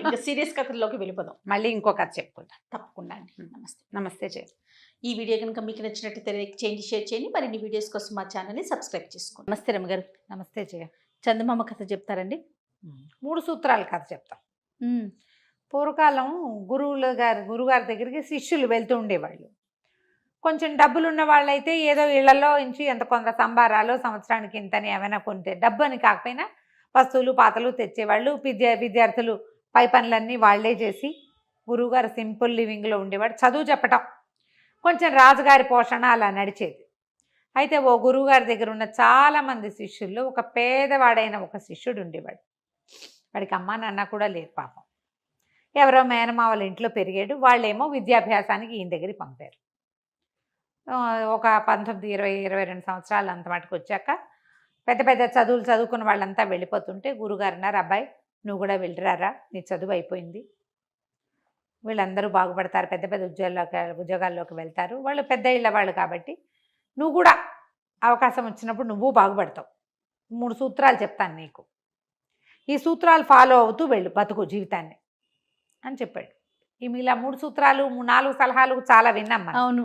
ఇంకా సీరియస్ కథల్లోకి వెళ్ళిపోదాం. మళ్ళీ ఇంకో కథ చెప్పుకుందాం తప్పకుండా అండి. నమస్తే. నమస్తే చేయండి. ఈ వీడియో కనుక మీకు నచ్చినట్లయితే లైక్ చేయండి, షేర్ చేయండి. మరిన్ని వీడియోస్ కోసం మా ఛానల్ని సబ్స్క్రైబ్ చేసుకోండి. నమస్తే రమ్మగారు. నమస్తే చేయ. చందమామ కథ చెప్తారండి? 3 సూత్రాల కథ చెప్తాం. పూర్వకాలం గురుగారి దగ్గరికి శిష్యులు వెళ్తూ ఉండేవాళ్ళు. కొంచెం డబ్బులు ఉన్న వాళ్ళైతే ఏదో ఇళ్లలో నుంచి కొంత సంబారాలు సంవత్సరానికి ఇంతని ఏమైనా కొంటే, డబ్బు అని కాకపోయినా వస్తువులు పాతలు తెచ్చేవాళ్ళు. విద్యార్థులు పై పనులన్నీ వాళ్లే చేసి గురువుగారు సింపుల్ లివింగ్లో ఉండేవాడు. చదువు చెప్పటం, కొంచెం రాజుగారి పోషణ అలా నడిచేది. అయితే ఓ గురువుగారి దగ్గర ఉన్న చాలామంది శిష్యుల్లో ఒక పేదవాడైన ఒక శిష్యుడు ఉండేవాడు. వాడికి అమ్మా నాన్న కూడా లేరు పాపం. ఎవరో మేనమావల ఇంట్లో పెరిగాడు. వాళ్ళేమో విద్యాభ్యాసానికి ఈయన దగ్గరికి పంపారు. ఒక 19, 20, 22 సంవత్సరాలు అంత మటుకు వచ్చాక పెద్ద పెద్ద చదువులు చదువుకున్న వాళ్ళంతా వెళ్ళిపోతుంటే గురుగారు అన్నారు, అబ్బాయి నువ్వు కూడా వెళ్ళిరారా, నీ చదువు అయిపోయింది, వీళ్ళందరూ బాగుపడతారు, పెద్ద పెద్ద ఉద్యోగాల్లోకి వెళ్తారు, వాళ్ళు పెద్ద ఇళ్ళ వాళ్ళు కాబట్టి నువ్వు కూడా అవకాశం వచ్చినప్పుడు నువ్వు బాగుపడతావు. 3 సూత్రాలు చెప్తాను నీకు, ఈ సూత్రాలు ఫాలో అవుతూ వెళ్ళు బతుకు జీవితాన్ని అని చెప్పాడు. ఈ ఇలా 3 సూత్రాలు 4 సలహాలు చాలా విన్నాం మనం. అవును.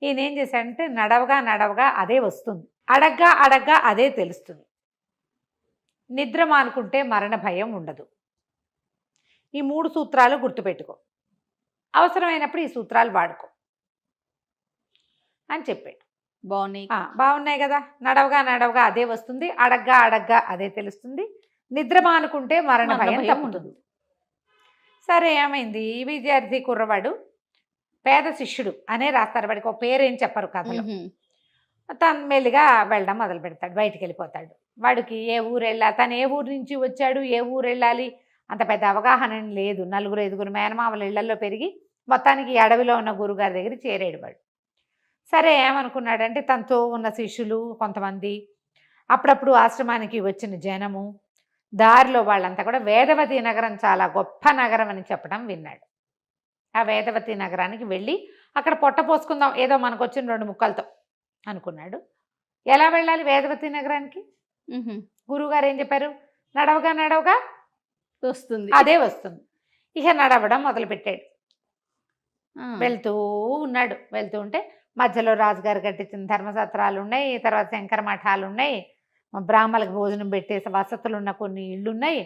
ఈయన ఏం చేశాడంటే నడవగా అదే వస్తుంది, అడగ్గా అదే తెలుస్తుంది, నిద్ర మానుకుంటే మరణ భయం ఉండదు, ఈ 3 సూత్రాలు గుర్తుపెట్టుకో, అవసరమైనప్పుడు ఈ సూత్రాలు వాడుకో అని చెప్పాడు. బాగున్నాయి కదా. నడవగా అదే వస్తుంది, అడగ్గా అదే తెలుస్తుంది, నిద్ర మానుకుంటే మరణ భయం తప్పుతుంది. సరే ఏమైంది, ఈ విద్యార్థి కుర్రవాడు పేద శిష్యుడు అనే రాస్తారు, వాడికి ఒక పేరేం చెప్పరు కథలో. తను మెల్లిగా వెళ్ళడం మొదలు పెడతాడు, బయటికి వెళ్ళిపోతాడు. వాడికి ఏ ఊరు వెళ్ళాలి, తను ఏ ఊరు నుంచి వచ్చాడు, ఏ ఊరు వెళ్ళాలి అంత పెద్ద అవగాహన లేదు. 4, 5 మేనమామల ఇళ్లలో పెరిగి మొత్తానికి అడవిలో ఉన్న గురుగారి దగ్గర చేరాడు వాడు. సరే ఏమనుకున్నాడంటే తనతో ఉన్న శిష్యులు కొంతమంది, అప్పుడప్పుడు ఆశ్రమానికి వచ్చిన జనము, దారిలో వాళ్ళంతా కూడా వేదవతి నగరం చాలా గొప్ప నగరం అని చెప్పడం విన్నాడు. ఆ వేదవతి నగరానికి వెళ్ళి అక్కడ పొట్ట పోసుకుందాం ఏదో మనకు వచ్చిన 2 ముక్కలతో అనుకున్నాడు. ఎలా వెళ్ళాలి వేదవతి నగరానికి? గురువుగారు ఏం చెప్పారు, నడవగా వస్తుంది, అదే వస్తుంది. ఇక నడవడం మొదలుపెట్టాడు. వెళ్తూ ఉన్నాడు. వెళ్తూ ఉంటే మధ్యలో రాజుగారు కట్టించిన ధర్మసత్రాలు ఉన్నాయి, తర్వాత శంకర మఠాలు ఉన్నాయి, బ్రాహ్మణులకు భోజనం పెట్టే వసతులు ఉన్న కొన్ని ఇళ్ళు ఉన్నాయి.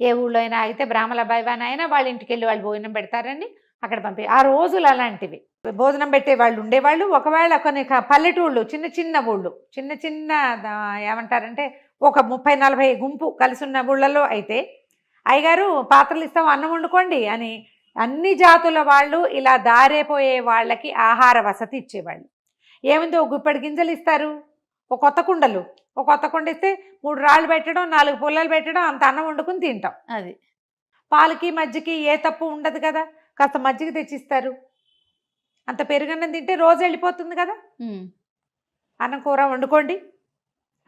ఏ ఊళ్ళో అయినా అయితే బ్రాహ్మణ అబ్బాయివాన అయినా వాళ్ళ ఇంటికి వెళ్ళి వాళ్ళు భోజనం పెడతారని అక్కడ పంపి, ఆ రోజులు అలాంటివి భోజనం పెట్టే వాళ్ళు ఉండేవాళ్ళు. ఒకవేళ కొన్ని పల్లెటూళ్ళు, చిన్న ఊళ్ళు, చిన్న ఏమంటారంటే ఒక 30-40 గుంపు కలిసి ఉన్న ఊళ్ళలో అయితే అయ్యగారు పాత్రలు ఇస్తాం అన్నం వండుకోండి అని అన్ని జాతుల వాళ్ళు ఇలా దారేపోయే వాళ్ళకి ఆహార వసతి ఇచ్చేవాళ్ళు. ఏముంది, ఒక గుప్పెడు గింజలు ఇస్తారు, ఒక కొత్త కుండ ఇస్తే 3 రాళ్ళు పెట్టడం, 4 పుల్లలు పెట్టడం, అంత అన్నం వండుకుని తింటాం. అది పాలకి మజ్జికి ఏ తప్పు ఉండదు కదా, కాస్త మజ్జిగ తెచ్చిస్తారు, అంత పెరుగన్నం తింటే రోజు వెళ్ళిపోతుంది కదా, అన్నం కూర వండుకోండి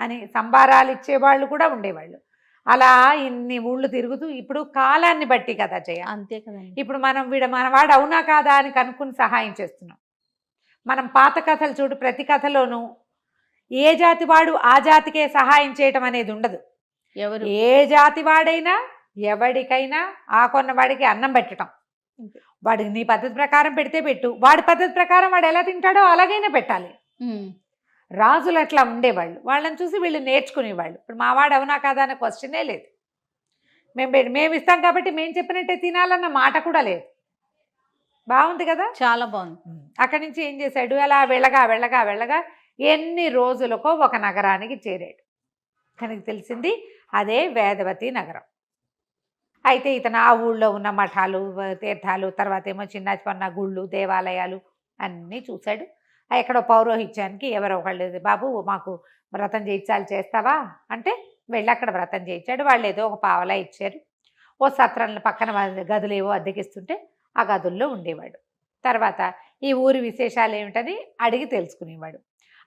అని సంబారాలు ఇచ్చేవాళ్ళు కూడా ఉండేవాళ్ళు. అలా ఇన్ని ఊళ్ళు తిరుగుతూ, ఇప్పుడు కాలాన్ని బట్టి కదా జయ, అంతే కదా. ఇప్పుడు మనవాడు అవునా కాదా అని కనుక్కుని సహాయం చేస్తున్నాం. మనం పాత కథలు చూడు, ప్రతి కథలోనూ ఏ జాతి వాడు ఆ జాతికే సహాయం చేయటం అనేది ఉండదు. ఏ జాతి వాడైనా ఎవడికైనా ఆ కొన్నవాడికి అన్నం పెట్టడం, వాడికి నీ పద్ధతి ప్రకారం పెడితే పెట్టు, వాడి పద్ధతి ప్రకారం వాడు ఎలా తింటాడో అలాగైనా పెట్టాలి. రాజులు అట్లా ఉండేవాళ్ళు, వాళ్ళని చూసి వీళ్ళు నేర్చుకునేవాళ్ళు. ఇప్పుడు మావాడు అవునా కాదా అనే క్వశ్చనే లేదు. మేము ఇస్తాం కాబట్టి మేము చెప్పినట్టే తినాలన్న మాట కూడా లేదు. బాగుంది కదా. చాలా బాగుంది. అక్కడి నుంచి ఏం చేశాడు, అలా వెళ్ళగా వెళ్ళగా వెళ్ళగా ఎన్ని రోజులకో ఒక నగరానికి చేరాడు. తనకి తెలిసింది అదే వేదవతి నగరం. అయితే ఇతను ఆ ఊళ్ళో ఉన్న మఠాలు, తీర్థాలు, తర్వాత ఏమో చిన్న చిన్న గుళ్ళు, దేవాలయాలు అన్నీ చూశాడు. ఎక్కడో పౌరోహిత్యానికి ఎవరో ఒకళ్ళు, బాబు మాకు వ్రతం చేయించాలి, చేస్తావా అంటే వెళ్ళి అక్కడ వ్రతం చేయించాడు. వాళ్ళు ఏదో ఒక పావలా ఇచ్చారు. ఓ సత్రంలో పక్కన గదులు ఏవో అద్దెకిస్తుంటే ఆ గదుల్లో ఉండేవాడు. తర్వాత ఈ ఊరి విశేషాలు ఏమిటని అడిగి తెలుసుకునేవాడు.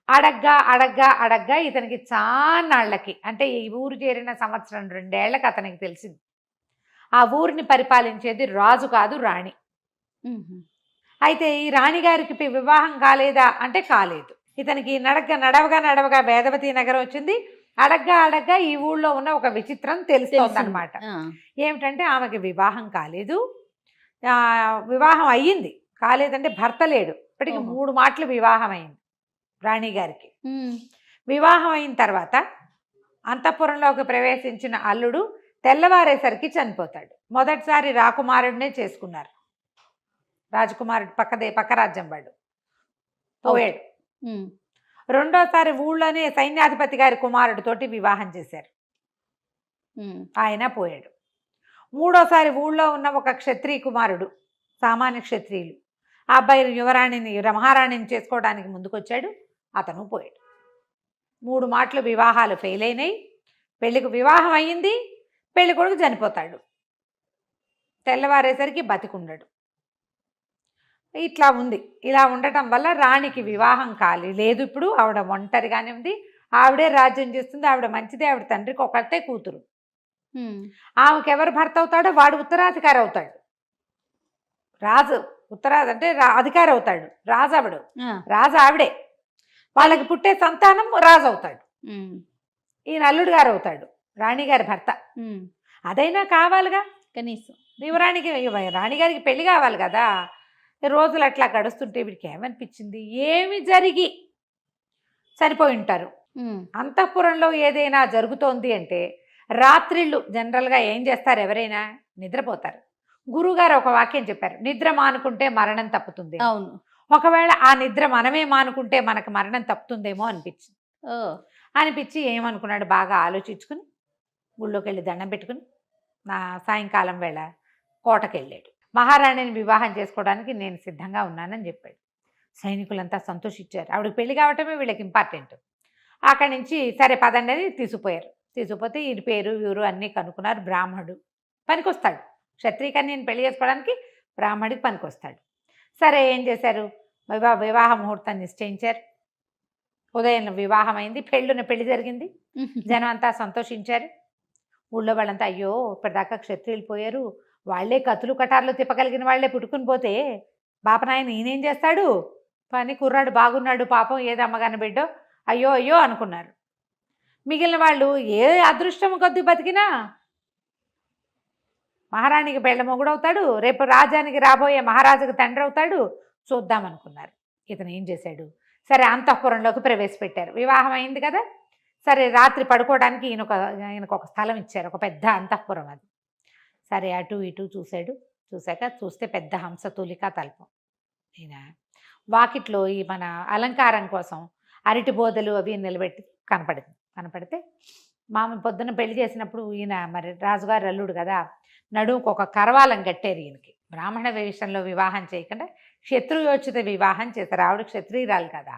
అడగ్గా అడగ్గా అడగ్గా ఇతనికి చాన్నాళ్ళకి, అంటే ఈ ఊరు చేరిన సంవత్సరం 2 ఏళ్లకు అతనికి తెలిసింది ఆ ఊరిని పరిపాలించేది రాజు కాదు, రాణి. అయితే ఈ రాణిగారికి వివాహం కాలేదా అంటే కాలేదు. ఇతనికి నడవగా నడవగా వేదవతి నగరం వచ్చింది. అడగ్గా అడగ్గా ఈ ఊళ్ళో ఉన్న ఒక విచిత్రం తెలుస్తోందనమాట. ఏమిటంటే ఆమెకి వివాహం కాలేదు. వివాహం అయ్యింది, కాలేదంటే భర్త లేడు. ఇప్పటికి 3 మాటలు వివాహం అయింది రాణిగారికి. వివాహం అయిన తర్వాత అంతఃపురంలోకి ప్రవేశించిన అల్లుడు తెల్లవారేసరికి చనిపోతాడు. మొదటిసారి రాకుమారుడినే చేసుకున్నారు. రాజకుమారుడు పక్క రాజ్యం వాడు పోయాడు. రెండోసారి ఊళ్ళోనే సైన్యాధిపతి గారి కుమారుడితోటి వివాహం చేశారు, ఆయన పోయాడు. మూడోసారి ఊళ్ళో ఉన్న ఒక క్షత్రియ కుమారుడు, సామాన్య క్షత్రియులు, ఆ అబ్బాయి యువరాణిని మహారాణిని చేసుకోవడానికి ముందుకొచ్చాడు, అతను పోయాడు. 3 మాటలు వివాహాలు ఫెయిల్ అయినాయి. పెళ్లికి వివాహం అయ్యింది, పెళ్లి కొడుకు చనిపోతాడు, తెల్లవారేసరికి బతికుండడు. ఇట్లా ఉంది. ఇలా ఉండటం వల్ల రాణికి వివాహం లేదు. ఇప్పుడు ఆవిడ ఒంటరిగానే ఉంది. ఆవిడే రాజ్యం చేస్తుంది, ఆవిడ మంచిదే. ఆవిడ తండ్రికి ఒకటే కూతురు. ఆమెకు ఎవరు భర్త అవుతాడో వాడు ఉత్తరాధికారి అవుతాడు. రాజు అంటే అధికారి అవుతాడు. రాజు ఆవిడ, రాజు ఆవిడే. వాళ్ళకి పుట్టే సంతానం రాజు అవుతాడు. ఈయన అల్లుడు గారు అవుతాడు, రాణిగారి భర్త. అదైనా కావాలిగా కనీసం. యువరాణికి రాణిగారికి పెళ్లి కావాలి కదా. రోజులు అట్లా గడుస్తుంటే వీడికి ఏమనిపించింది, ఏమి జరిగి చనిపోయి ఉంటారు. అంతఃపురంలో ఏదైనా జరుగుతోంది అంటే రాత్రిళ్ళు జనరల్గా ఏం చేస్తారు, ఎవరైనా నిద్రపోతారు. గురువుగారు ఒక వాక్యం చెప్పారు, నిద్ర మానుకుంటే మరణం తప్పుతుంది. అవును. ఒకవేళ ఆ నిద్ర మనమే మానుకుంటే మనకు మరణం తప్పుతుందేమో అనిపించి ఏమనుకున్నాడు, బాగా ఆలోచించుకుని గుళ్ళోకి వెళ్ళి దండం పెట్టుకుని నా సాయంకాలం వేళ కోటకి వెళ్ళాడు. మహారాణిని వివాహం చేసుకోవడానికి నేను సిద్ధంగా ఉన్నానని చెప్పాడు. సైనికులంతా సంతోషించారు. ఆవిడకి పెళ్లి కావటమే వీళ్ళకి ఇంపార్టెంట్. అక్కడి నుంచి సరే పదండి అని తీసుకుపోయారు. తీసుకుపోతే ఈ పేరు వీరు అన్నీ కనుక్కున్నారు. బ్రాహ్మడు పనికొస్తాడు, క్షత్రియ కన్యని పెళ్లి చేసుకోవడానికి బ్రాహ్మడికి పనికొస్తాడు. సరే ఏం చేశారు, వివాహ ముహూర్తాన్ని నిశ్చయించారు. ఉదయం వివాహం అయింది, పెళ్లి జరిగింది. జనం అంతా సంతోషించారు. ఊళ్ళో వాళ్ళంతా అయ్యో ఇప్పటిదాకా క్షత్రియులు పోయారు, వాళ్లే కత్తులు కటార్లు తిప్పగలిగిన వాళ్లే పుట్టుకుని పోతే బాపనాయన ఈయనేం చేస్తాడు, పని కుర్రాడు బాగున్నాడు పాపం, ఏదమ్మగాని బిడ్డో, అయ్యో అయ్యో అనుకున్నారు. మిగిలిన వాళ్ళు ఏ అదృష్టం కొద్ది బతికినా మహారాణికి పెళ్ళ మొగుడవుతాడు, రేపు రాజ్యానికి రాబోయే మహారాజుకు తండ్రి అవుతాడు, చూద్దామనుకున్నారు. ఇతను ఏం చేశాడు, సరే అంతఃపురంలోకి ప్రవేశపెట్టారు. వివాహం అయింది కదా, సరే రాత్రి పడుకోవడానికి ఈయనకు ఒక స్థలం ఇచ్చారు, ఒక పెద్ద అంతఃపురం అది. సరే అటు ఇటు చూశాడు. చూస్తే పెద్ద హంసతూలికా తల్పం. ఈయన వాకిట్లో ఈ మన అలంకారం కోసం అరటి బోదలు అవి నిలబెట్టి కనపడితే మామ పొద్దున్న పెళ్లి చేసినప్పుడు ఈయన మరి రాజుగారు అల్లుడు కదా, నడుముకు ఒక కరవాలం కట్టారు ఈయనకి. బ్రాహ్మణ వేషంలో వివాహం చేయకుండా క్షత్రియోచిత వివాహం చేశారు. ఆవిడ క్షత్రియురాలు కదా,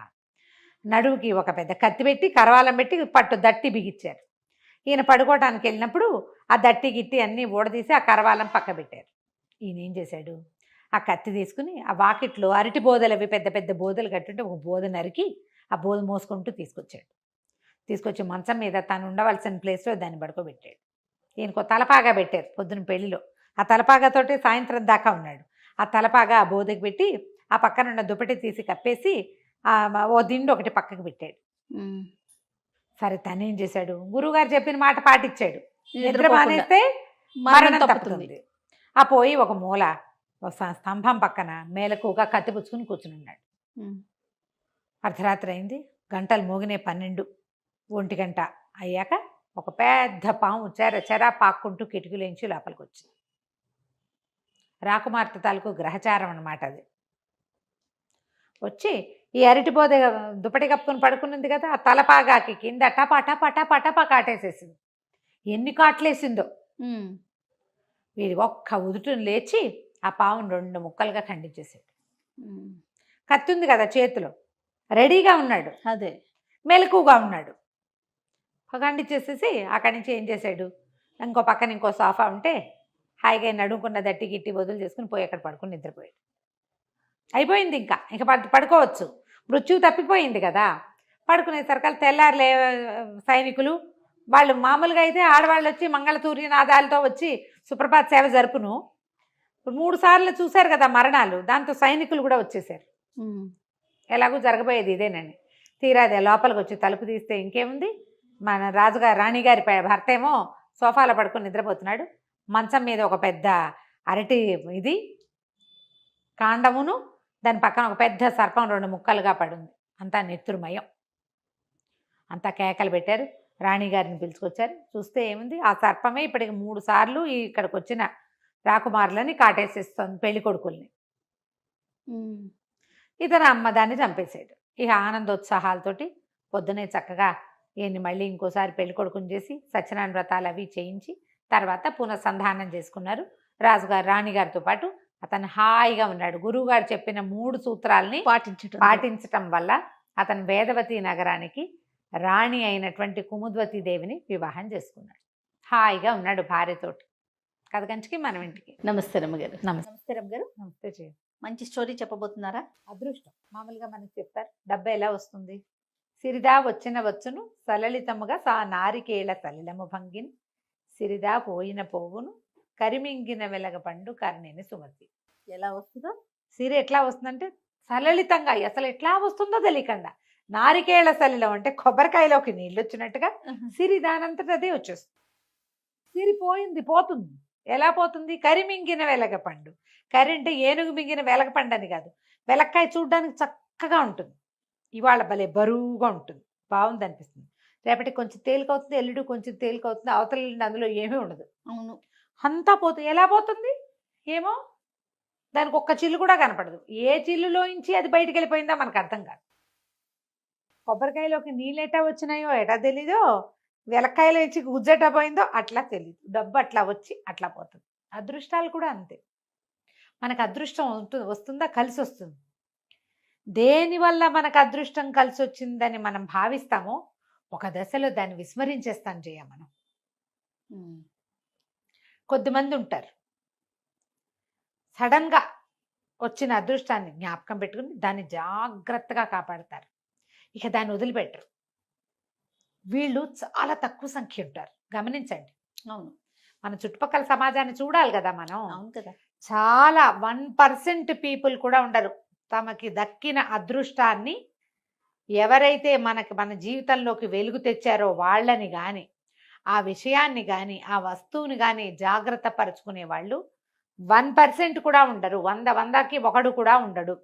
నడుముకి ఒక పెద్ద కత్తి పెట్టి కరవాలం పెట్టి పట్టు దట్టి బిగించారు. ఈయన పడుకోవటానికి వెళ్ళినప్పుడు ఆ దట్టి గిట్టి అన్నీ ఊడదీసి ఆ కరవాలం పక్క పెట్టారు. ఈయన ఏం చేశాడు, ఆ కత్తి తీసుకుని ఆ వాకిట్లో అరటి బోదలు అవి పెద్ద పెద్ద బోదలు కట్టుంటే ఒక బోద నరికి ఆ బోద మోసుకుంటూ తీసుకొచ్చి మంచం మీద తను ఉండవలసిన ప్లేస్లో దాన్ని పడుకోబెట్టాడు. ఈయనకు తలపాగా పెట్టారు పొద్దున పెళ్లిలో. ఆ తలపాగాతోటి సాయంత్రం దాకా ఉన్నాడు. ఆ తలపాగా ఆ బోదకి పెట్టి ఆ పక్కన ఉన్న దుప్పటి తీసి కప్పేసి ఓ దిండు ఒకటి పక్కకు పెట్టాడు. సరే తనేం చేశాడు, గురువుగారు చెప్పిన మాట పాటించాడు. నిద్ర మానేస్తే మరణం తప్పుతుంది. ఆ పోయి ఒక మూల ఒక స్తంభం పక్కన మేలకుగా కత్తి పుచ్చుకుని కూర్చుని ఉన్నాడు. అర్ధరాత్రి అయింది, గంటలు మోగినే 12, 1 గంట అయ్యాక ఒక పెద్ద పాము చెర పాక్కుంటూ కిటికీలోంచి లోపలికి వచ్చింది. రాకుమార్తె తాలూకు గ్రహచారం అనమాట అది. వచ్చి ఈ అరటిబోద దుప్పటి కప్పుకొని పడుకున్నది కదా, ఆ తలపాగాకి కింద టపా టపా టపా టపా కాటేసేసింది. ఎన్ని కాట్లేసిందో. వీడి ఒక్క ఉదుటును లేచి ఆ పావును 2 ముక్కలుగా ఖండించేసాడు. కత్తి ఉంది కదా చేతిలో, రెడీగా ఉన్నాడు, అదే మెలకుగా ఉన్నాడు. ఖండించేసేసి అక్కడి నుంచి ఏం చేశాడు, ఇంకో పక్కన ఇంకో సోఫా ఉంటే హాయిగా నడుముకున్న దట్టి గిట్టి వదులు చేసుకుని పోయి అక్కడ పడుకుని నిద్రపోయాడు. అయిపోయింది, ఇంకా పడుకోవచ్చు, మృత్యువు తప్పిపోయింది కదా. పడుకునేసరికి తెల్లారులే సైనికులు వాళ్ళు మామూలుగా అయితే ఆడవాళ్ళు వచ్చి మంగళతూర్యనాదాలతో వచ్చి సుప్రభాత సేవ జరుపును. 3 సార్లు చూశారు కదా మరణాలు, దాంతో సైనికులు కూడా వచ్చేసారు. ఎలాగూ జరగబోయేది ఇదేనండి. తీరాదే లోపలికి వచ్చి తలుపు తీస్తే ఇంకేముంది, మన రాజుగారు రాణిగారి భర్త ఏమో సోఫాలో పడుకొని నిద్రపోతున్నాడు. మంచం మీద ఒక పెద్ద అరటి ఇది కాండమును, దాని పక్కన ఒక పెద్ద సర్పం 2 ముక్కలుగా పడింది. అంతా నెత్తురుమయం. అంతా కేకలు పెట్టారు. రాణిగారిని పిలుచుకొచ్చారు. చూస్తే ఏముంది, ఆ సర్పమే ఇప్పటికి 3 సార్లు ఇక్కడికి వచ్చిన రాకుమారులని కాటేసేస్తుంది, పెళ్లి కొడుకుల్ని. ఇతను అమ్మ దాన్ని చంపేశాడు. ఇక ఆనందోత్సాహాలతోటి పొద్దునే చక్కగా ఈయన్ని మళ్ళీ ఇంకోసారి పెళ్లి కొడుకుని చేసి సత్యనారాయణ వ్రతాలు అవి చేయించి తర్వాత పునఃసంధానం చేసుకున్నారు. రాజుగారు రాణిగారితో పాటు అతను హాయిగా ఉన్నాడు. గురువుగారు చెప్పిన 3 సూత్రాలని పాటించటం వల్ల అతను వేదవతి నగరానికి రాణి అయినటువంటి కుముద్వతి దేవిని వివాహం చేసుకున్నాడు. హాయిగా ఉన్నాడు భార్యతోటి. కథ కంచికి మనం ఇంటికి. నమస్తే రమ్మగారు. నమస్తే రమ్మగారు. నమస్తే చేయ. మంచి స్టోరీ చెప్పబోతున్నారా? అదృష్టం మామూలుగా మనకి చెప్తారు, డబ్బు ఎలా వస్తుంది. సిరిదా వచ్చిన వచ్చును సలలితముగా సా నారికేళ సలిలము భంగిని సిరిదా పోయిన పోవును కరిమింగిన వెలగ పండు కర్ణిని సుమతి. ఎలా వస్తుందో సిరి ఎట్లా వస్తుందంటే సలలితంగా, అసలు ఎట్లా వస్తుందో తెలియకుండా. నారికేళ సలిలం అంటే కొబ్బరికాయలోకి నీళ్ళు వచ్చినట్టుగా సిరి దానంతట అదే వచ్చేస్తుంది. సిరి పోతుంది. ఎలా పోతుంది? కరిమింగిన వెలగ పండు. కరి అంటే ఏనుగు మింగిన వెలగ పండు అని కాదు, వెలక్కాయ చూడడానికి చక్కగా ఉంటుంది. ఇవాళ భలే బరువుగా ఉంటుంది, బాగుంది అనిపిస్తుంది. రేపటి కొంచెం తేలికవుతుంది, ఎల్లుడు కొంచెం తేలికవుతుంది, అవతల అందులో ఏమీ ఉండదు. అవును, అంతా పోతుంది. ఎలా పోతుంది ఏమో, దానికి ఒక్క చిల్లు కూడా కనపడదు. ఏ చిల్లులోంచి అది బయటికి వెళ్ళిపోయిందో మనకు అర్థం కాదు. కొబ్బరికాయలోకి నీళ్ళు ఎటా వచ్చినాయో ఎటా తెలీదో, వెలక్కాయలో ఇచ్చి గుజ్జెటా పోయిందో అట్లా తెలీదు. డబ్బు అట్లా వచ్చి అట్లా పోతుంది. అదృష్టాలు కూడా అంతే. మనకు అదృష్టం వస్తుందా, కలిసి వస్తుంది. దేనివల్ల మనకు అదృష్టం కలిసి వచ్చిందని మనం భావిస్తామో ఒక దశలో దాన్ని విస్మరించేస్తాం మనం. కొద్దిమంది ఉంటారు సడన్గా వచ్చిన అదృష్టాన్ని జ్ఞాపకం పెట్టుకుని దాన్ని జాగ్రత్తగా కాపాడతారు, ఇక దాన్ని వదిలిపెట్టరు. వీళ్ళు చాలా తక్కువ సంఖ్య ఉంటారు, గమనించండి. అవును, మన చుట్టుపక్కల సమాజాన్ని చూడాలి కదా మనం. అవును కదా. చాలా 1% పీపుల్ కూడా ఉండరు తమకి దక్కిన అదృష్టాన్ని ఎవరైతే మన జీవితంలోకి వెలుగు తెచ్చారో వాళ్ళని కానీ, ఆ విషయాన్ని కానీ, ఆ వస్తువుని కానీ జాగ్రత్త పరుచుకునే వాళ్ళు 1% కూడా ఉండరు. 100కి 1 కూడా ఉండడు.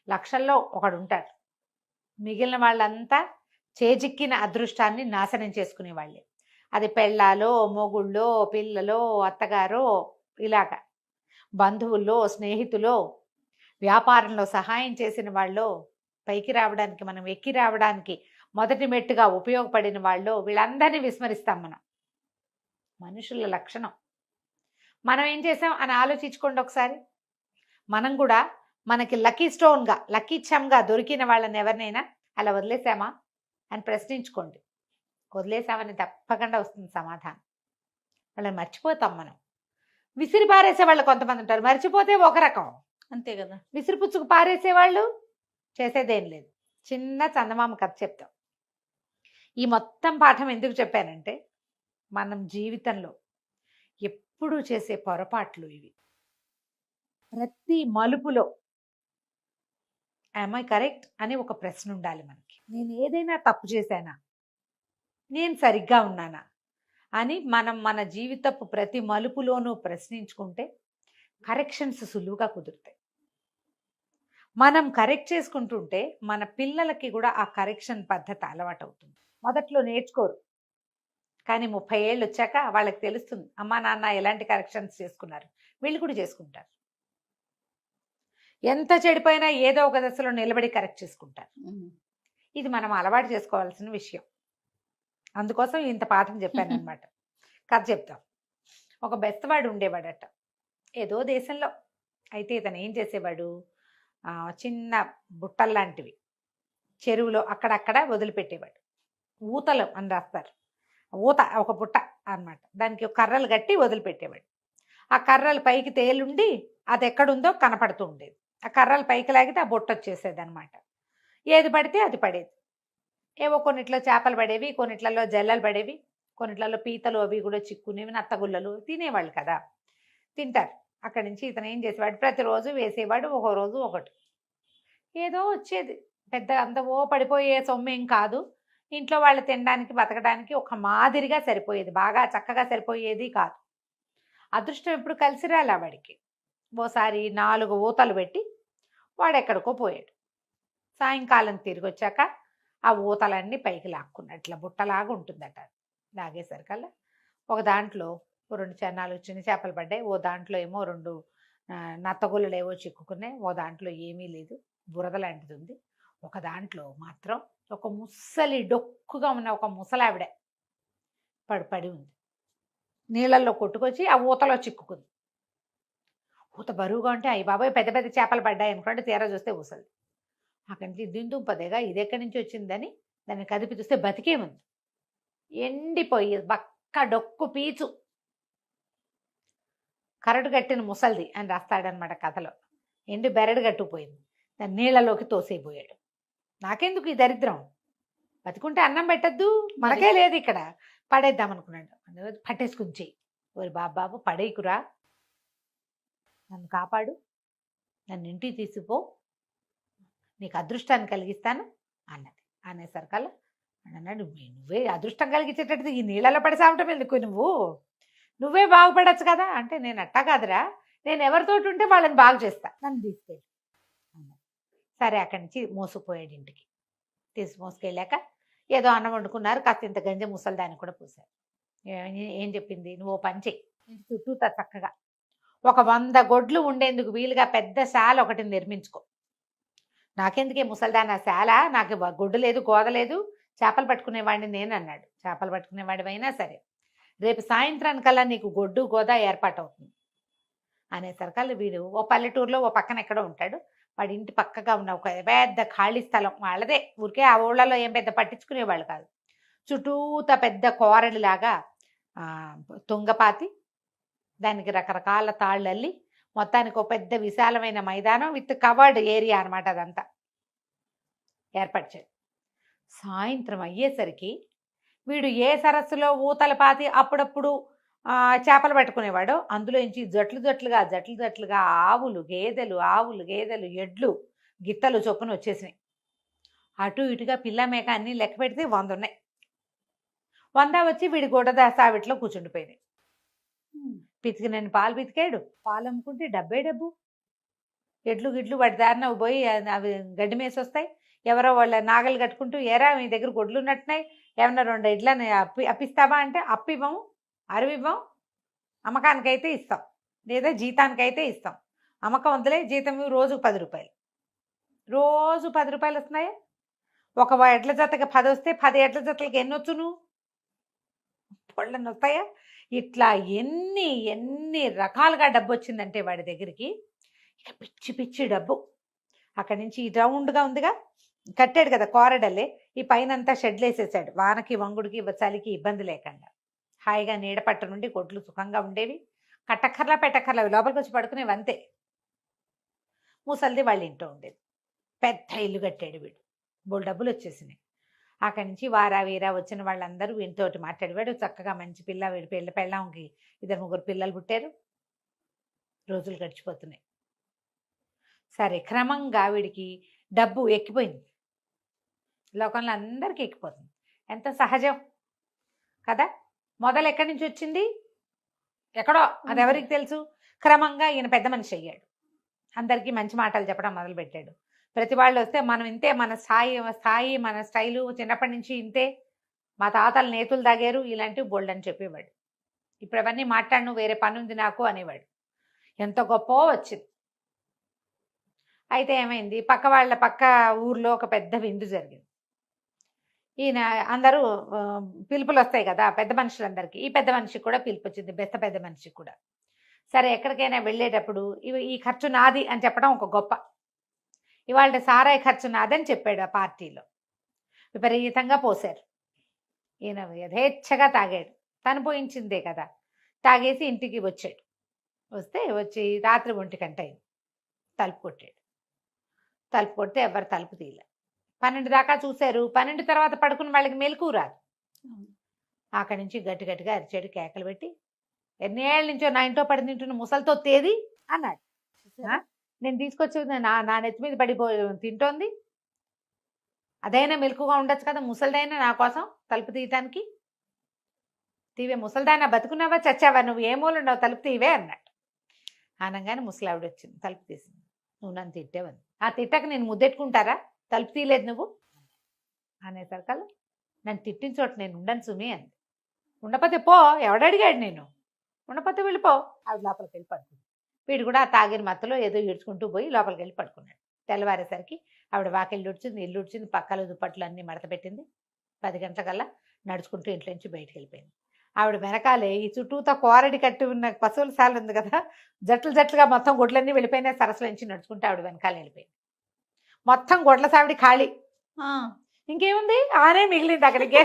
లక్షల్లో ఒకడు ఉంటాడు. మిగిలిన వాళ్ళంతా చేజిక్కిన అదృష్టాన్ని నాశనం చేసుకునే వాళ్ళే. అది పెళ్ళాలో, మొగుళ్ళో, పిల్లలో, అత్తగారో, ఇలాగా బంధువుల్లో, స్నేహితులో, వ్యాపారంలో సహాయం చేసిన వాళ్ళు, పైకి రావడానికి మనం ఎక్కి రావడానికి మొదటి మెట్టుగా ఉపయోగపడిన వాళ్ళు, వీళ్ళందరినీ విస్మరిస్తాం మనం. మనుషుల లక్షణం. మనం ఏం చేసాం అని ఆలోచించుకోండి ఒకసారి. మనం కూడా మనకి లక్కీ స్టోన్గా, లక్కీ చమ్గా దొరికిన వాళ్ళని ఎవరినైనా అలా వదిలేసామా అని ప్రశ్నించుకోండి. వదిలేసామని తప్పకుండా వస్తుంది సమాధానం. వాళ్ళని మర్చిపోతాం మనం. విసిరి పారేసే వాళ్ళు కొంతమంది ఉంటారు, మర్చిపోతే ఒక రకం. అంతే కదా. విసిరిపుచ్చుకు పారేసేవాళ్ళు చేసేదేం లేదు. చిన్న చందమామ కథ చెప్తాం. ఈ మొత్తం పాఠం ఎందుకు చెప్పానంటే, మనం జీవితంలో ఎప్పుడూ చేసే పొరపాట్లు ఇవి. ప్రతి మలుపులో am I కరెక్ట్ అని ఒక ప్రశ్న ఉండాలి మనకి. నేను ఏదైనా తప్పు చేశానా, నేను సరిగ్గా ఉన్నానా అని మనం మన జీవితపు ప్రతి మలుపులోనూ ప్రశ్నించుకుంటే కరెక్షన్స్ సులువుగా కుదురుతాయి. మనం కరెక్ట్ చేసుకుంటుంటే మన పిల్లలకి కూడా ఆ కరెక్షన్ పద్ధతి అలవాటు అవుతుంది. మొదట్లో నేర్చుకోరు, కానీ 30 ఏళ్ళు వచ్చాక వాళ్ళకి తెలుస్తుంది అమ్మా నాన్న ఎలాంటి కరెక్షన్స్ చేసుకున్నారు, వీళ్ళు కూడా చేసుకుంటారు. ఎంత చెడిపోయినా ఏదో ఒక దశలో నిలబడి కరెక్ట్ చేసుకుంటారు. ఇది మనం అలవాటు చేసుకోవాల్సిన విషయం. అందుకోసం ఇంత పాఠం చెప్పాను అనమాట. కథ చెప్తాం. ఒక బెస్తవాడు ఉండేవాడట ఏదో దేశంలో. అయితే ఇతను ఏం చేసేవాడు, చిన్న బుట్టల్లాంటివి చెరువులో అక్కడక్కడ వదిలిపెట్టేవాడు. ఊతలు అని రాస్తారు. ఊత ఒక బుట్ట అన్నమాట. దానికి కర్రలు కట్టి వదిలిపెట్టేవాడు. ఆ కర్రలు పైకి తేలుండి అది ఎక్కడుందో కనపడుతూ ఉండేది. ఆ కర్రలు పైకి లాగితే ఆ బుట్ట వచ్చేసేది అనమాట. ఏది పడితే అది పడేది. ఏవో కొన్నిట్లో చేపలు పడేవి, కొన్నిట్లలో జల్లలు పడేవి, కొన్నిట్లలో పీతలు అవి కూడా చిక్కునేవి, నత్తగుల్లలు తినేవాళ్ళు కదా, తింటారు. అక్కడి నుంచి ఇతను ఏం చేసేవాడు, ప్రతిరోజు వేసేవాడు. ఒక రోజు ఒకటి ఏదో వచ్చేది. పెద్ద అంత ఓ పడిపోయే సొమ్మేం కాదు. ఇంట్లో వాళ్ళు తినడానికి బతకడానికి ఒక మాదిరిగా సరిపోయేది. బాగా చక్కగా సరిపోయేది కాదు. అదృష్టం ఎప్పుడు కలిసి రాలా వాడికి. ఓసారి 4 ఊతలు పెట్టి వాడు ఎక్కడికో పోయాడు. సాయంకాలం తిరిగి వచ్చాక ఆ ఊతలన్నీ పైకి లాక్కున్నట్ల బుట్టలాగా ఉంటుందట. లాగేసరికల్లా ఒక దాంట్లో 4 చిన్న చేపలు పడ్డాయి. ఓ దాంట్లో ఏమో 2 నత్తగుల్లలు ఏవో చిక్కుకున్నాయి. ఓ దాంట్లో ఏమీ లేదు, బురద లాంటిది ఉంది. ఒక దాంట్లో మాత్రం ఒక ముసలి డొక్కుగా ఉన్న ఒక ముసలావిడ పడి ఉంది. నీళ్ళల్లో కొట్టుకొచ్చి ఆ ఊతలో చిక్కుకుంది. ఊత బరువుగా ఉంటే అయ్యి బాబాయ్ పెద్ద పెద్ద చేపలు పడ్డాయి అనుకోండి. తీరా చూస్తే ఊసలు. అక్కడి నుంచి దిందుంపదేగా ఇది ఎక్కడి నుంచి వచ్చిందని దాన్ని కదిపి చూస్తే బతికే ఉంది. ఎండిపోయి బక్క డొక్కు పీచు, కరడు కట్టిన ముసలిది అని రాస్తాడనమాట కథలో. ఎండి బెరడు కట్టుకుపోయింది. దాన్ని నీళ్ళలోకి తోసేయబోయాడు. నాకెందుకు ఈ దరిద్రం, బతికుంటే అన్నం పెట్టద్దు, మనకే లేదు ఇక్కడ, పడేద్దాం అనుకున్నాడు. పట్టేసుకుని చెయ్యి, ఓరి బాబాబు పడేయకురా, నన్ను కాపాడు, నన్ను ఇంటికి తీసుకుపో, నీకు అదృష్టాన్ని కలిగిస్తాను అన్నది. అనేసరికల్లా అన్నాడు, నువ్వే అదృష్టం కలిగించేటట్టు ఈ నీళ్ళలో పడి సావటం ఎందుకు, నువ్వే బాగుపడచ్చు కదా అంటే, నేను అట్టా కాదురా, నేను ఎవరితోటి ఉంటే వాళ్ళని బాగు చేస్తా, నన్ను తీసుకెళ్ళి అన్నది. సరే అక్కడి నుంచి మోసుకుపోయాడు ఇంటికి. మోసుకెళ్ళాక ఏదో అన్నం వండుకున్నారు. కాస్త ఇంత గంజ ముసలిదాన్ని కూడా పూసారు. ఏం చెప్పింది, నువ్వు పని చెయ్యి, చుట్టూ చక్కగా ఒక 100 గొడ్లు ఉండేందుకు వీలుగా పెద్ద శాల ఒకటి నిర్మించుకో. నాకెందుకే ముసలిదాన్ని ఆ శాల, నాకు గొడ్డు లేదు గోద లేదు, చేపలు పట్టుకునేవాడిని నేను అన్నాడు. చేపలు పట్టుకునేవాడివైనా సరే రేపు సాయంత్రానికల్లా నీకు గొడ్డు గోద ఏర్పాటు అవుతుంది అనేసరికల్లా వీడు ఓ పల్లెటూరులో ఓ పక్కన ఎక్కడో ఉంటాడు. వాడి ఇంటి పక్కగా ఉన్న ఒక పెద్ద ఖాళీ స్థలం వాళ్ళదే. ఊరికే ఆ ఊళ్ళలో ఏం పెద్ద పట్టించుకునేవాళ్ళు కాదు. చుట్టూత పెద్ద కోరడిలాగా తుంగపాతి, దానికి రకరకాల తాళ్ళు అల్లి మొత్తానికి ఒక పెద్ద విశాలమైన మైదానం విత్ కవర్డ్ ఏరియా అనమాట. అదంతా ఏర్పరిచాడు. సాయంత్రం అయ్యేసరికి వీడు ఏ సరస్సులో ఊతల పాతి అప్పుడప్పుడు చేపలు పట్టుకునేవాడు, అందులోంచి జట్లుగా ఆవులు గేదెలు ఎడ్లు గిత్తలు చొప్పున వచ్చేసినాయి. అటు ఇటుగా పిల్ల మేక అన్నీ లెక్క పెడితే 100 ఉన్నాయి. 100 వచ్చి వీడి సావిట్లో కూర్చుండిపోయినాయి. పితికినని పాలు పితికాడు. పాలు అమ్ముకుంటే డబ్బు. ఎడ్లు గిడ్లు వాటి దారిన పోయి అవి గడ్డి మేసి వస్తాయి. ఎవరో వాళ్ళ నాగలు కట్టుకుంటూ, ఏరా మీ దగ్గర గొడ్లు ఉన్నట్టున్నాయి, ఏమన్నా 2 ఎడ్లని అప్పిస్తావా అంటే అప్పివ్వము, అరవివ్వం, అమ్మకానికైతే ఇస్తాం, లేదా జీతానికైతే ఇస్తాం. అమ్మకం వద్దులే, జీతం రోజు 10 రూపాయలు. రోజు 10 రూపాయలు వస్తున్నాయా? ఒక ఎడ్ల జతకి 10 వస్తే 10 ఎడ్ల జతలకి ఎన్ని వచ్చును? పొళ్ళని వస్తాయా? ఇట్లా ఎన్ని రకాలుగా డబ్బు వచ్చిందంటే వాడి దగ్గరికి, ఇక పిచ్చి డబ్బు. అక్కడి నుంచి రౌండ్గా ఉందిగా, కట్టాడు కదా కోరడల్లే, ఈ పైనంతా షెడ్లు వేసేసాడు. వానకి వంగుడికి చలికి ఇబ్బంది లేకుండా హాయిగా నీడపట్ట నుండి కొట్లు సుఖంగా ఉండేవి. కట్టక్కర్లా పెట్టక్కర్లా లోపలికి వచ్చి పడుకునేవి అంతే. ముసలిది వాళ్ళ ఇంట్లో ఉండేది. పెద్ద ఇల్లు కట్టాడు వీడు. బోల్ డబ్బులు వచ్చేసినాయి. అక్కడి నుంచి వారా వీరా వచ్చిన వాళ్ళందరూ వీడితోటి మాట్లాడేవాడు. చక్కగా మంచి వీడి పెళ్ళాంకి 2-3 పిల్లలు పుట్టారు. రోజులు గడిచిపోతున్నాయి. సరే క్రమంగా వీడికి డబ్బు ఎక్కిపోయింది. లోకంలో అందరికీ ఎక్కిపోతుంది. ఎంత సహజం కదా. మొదలు ఎక్కడి నుంచి వచ్చింది, ఎక్కడో, అది ఎవరికి తెలుసు. క్రమంగా ఈయన పెద్ద మనిషి అయ్యాడు. అందరికీ మంచి మాటలు చెప్పడం మొదలుపెట్టాడు. ప్రతి వాళ్ళు వస్తే మనం ఇంతే, మన స్థాయి మన స్టైలు చిన్నప్పటి నుంచి ఇంతే, మా తాతలు నేతులు తాగారు, ఇలాంటివి బోల్డ్ అని చెప్పేవాడు. ఇప్పుడు అవన్నీ మాట్లాడను, వేరే పని ఉంది నాకు అనేవాడు. ఎంత గొప్ప వచ్చింది. అయితే ఏమైంది, పక్క ఊర్లో ఒక పెద్ద విందు జరిగింది. ఈయన అందరూ పిలుపులు వస్తాయి కదా పెద్ద మనుషులందరికీ. ఈ పెద్ద మనిషికి కూడా పిలుపు వచ్చింది, పెద్ద మనిషికి కూడా. సరే ఎక్కడికైనా వెళ్ళేటప్పుడు ఈ ఖర్చు నాది అని చెప్పడం ఒక గొప్ప. ఇవాళ సారాయి ఖర్చు నాదని చెప్పాడు ఆ పార్టీలో. విపరీతంగా పోశారు. ఈయన యథేచ్ఛగా తాగాడు. తను పోయించిందే కదా. తాగేసి ఇంటికి వచ్చాడు. వచ్చి రాత్రి 1 గంట అయింది. తలుపు కొట్టాడు. తలుపు కొడితే ఎవరు తలుపు తీయలే. 12 దాకా చూశారు. 12 తర్వాత పడుకున్న వాళ్ళకి మెలకువ రాదు. అక్కడి నుంచి గట్టిగా అరిచాడు, కేకలు పెట్టి, ఎన్నేళ్ళ నుంచో నా ఇంట్లో పడి తింటున్న ముసలితో తేది అన్నాడు. నేను తీసుకొచ్చి నా నెత్తి మీద పడిపోయి తింటోంది, అదైనా మెలకుగా ఉండొచ్చు కదా, ముసలిదైనా నా కోసం తలుపు తీయటానికి. తీవే ముసలిదానా, బతుకున్నావా చచ్చావా, నువ్వు ఏ మూలున్నావు, తలుపు తీవే అన్నాడు. అనగానే ముసలావిడ వచ్చింది, తలుపు తీసింది. నువ్వు నన్ను తిట్టేవని. ఆ తిట్టక నేను ముద్దెట్టుకుంటారా, తలుపు తీయలేదు నువ్వు అనేసరికల్లా, నన్ను తిట్టిన చోట నేను ఉండను సుమి అంది. ఉండపోతే పో, ఎవడడిగాడు నేను, ఉండపోతే వెళ్ళిపో. ఆవిడ లోపలికి వెళ్ళి పడుకుంది. వీడు కూడా ఆ తాగిన మత్తలో ఏదో ఈడ్చుకుంటూ పోయి లోపలికి వెళ్ళి పడుకున్నాడు. తెల్లవారేసరికి ఆవిడ వాకిళ్ళు ఉడిచింది, ఇల్లు ఉడిచింది, పక్కల దుప్పట్లు అన్నీ మడత పెట్టింది. 10 గంటలకల్లా నడుచుకుంటూ ఇంట్లో నుంచి బయటికి వెళ్ళిపోయింది. ఆవిడ వెనకాలే ఈ చుట్టూతో కోరడి కట్టి ఉన్న పశువుల శాల ఉంది కదా, జట్లుగా మొత్తం గొడ్లన్నీ వెళ్ళిపోయినాయి. సరస్సుల నుంచి నడుచుకుంటూ ఆవిడ వెనకాల వెళ్ళిపోయింది. మొత్తం గొడ్ల సావిడి ఖాళీ. ఇంకేముంది, ఆనే మిగిలింది అక్కడికి.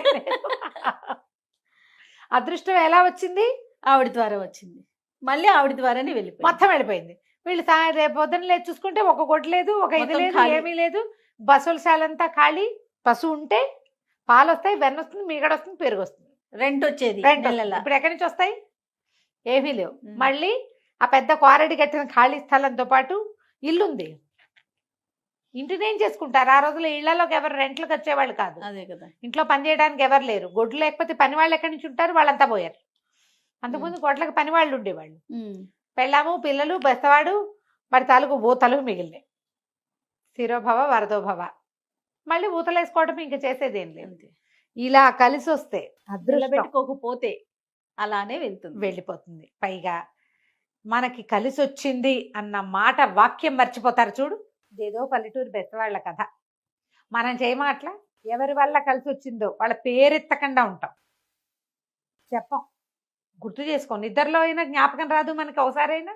అదృష్టం ఎలా వచ్చింది, ఆవిడ ద్వారా వచ్చింది. మళ్ళీ ఆవిడ ద్వారానే వెళ్ళిపోయింది, మొత్తం వెళ్ళిపోయింది. వీళ్ళు రేపు పొద్దున్న లేదు చూసుకుంటే ఒక గొడ్డు లేదు, ఒక ఇది లేదు, ఏమీ లేదు. పశువుల శాలంతా ఖాళీ. పశువు ఉంటే పాలు వస్తాయి, వెన్న వస్తుంది, మీగడ వస్తుంది, పెరుగు వస్తుంది, రెంట్ వచ్చేది. ఇప్పుడు ఎక్కడి నుంచి వస్తాయి, ఏమీ లేవు. మళ్ళీ ఆ పెద్ద కోరడి కట్టిన ఖాళీ స్థలంతో పాటు ఇల్లుంది. ఇంటిని ఏం చేసుకుంటారు, ఆ రోజుల్లో ఇళ్లలోకి ఎవరు రెంట్లకు వచ్చేవాళ్ళు కాదు. అదే కదా, ఇంట్లో పని చేయడానికి ఎవరు లేరు. గొడ్లు లేకపోతే పని వాళ్ళు ఎక్కడి నుంచి ఉంటారు, వాళ్ళంతా పోయారు. అంతకుముందు గొడ్లకు పని వాళ్ళు ఉండేవాళ్ళు. పెళ్ళాము, పిల్లలు, బెస్తవాడు, వాడి తాలూకు ఊతలు మిగిలినాయి. శిరోభవ వరదోభవ. మళ్ళీ ఊతలు వేసుకోవడం ఇంకా చేసేదేం లేదు. ఇలా కలిసి వస్తే పెట్టుకోకపోతే అలానే వెళ్ళిపోతుంది. పైగా మనకి కలిసి వచ్చింది అన్న మాట వాక్యం మర్చిపోతారు చూడు. ఇదేదో పల్లెటూరు బెస్తవాళ్ల కథ. మనం చేయమాట్లా, ఎవరి వల్ల కలిసి వచ్చిందో వాళ్ళ పేరెత్తకుండా ఉంటాం, చెప్పం. గుర్తు చేసుకో, నిద్రలో అయినా జ్ఞాపకం రాదు మనకి. ఒకసారైనా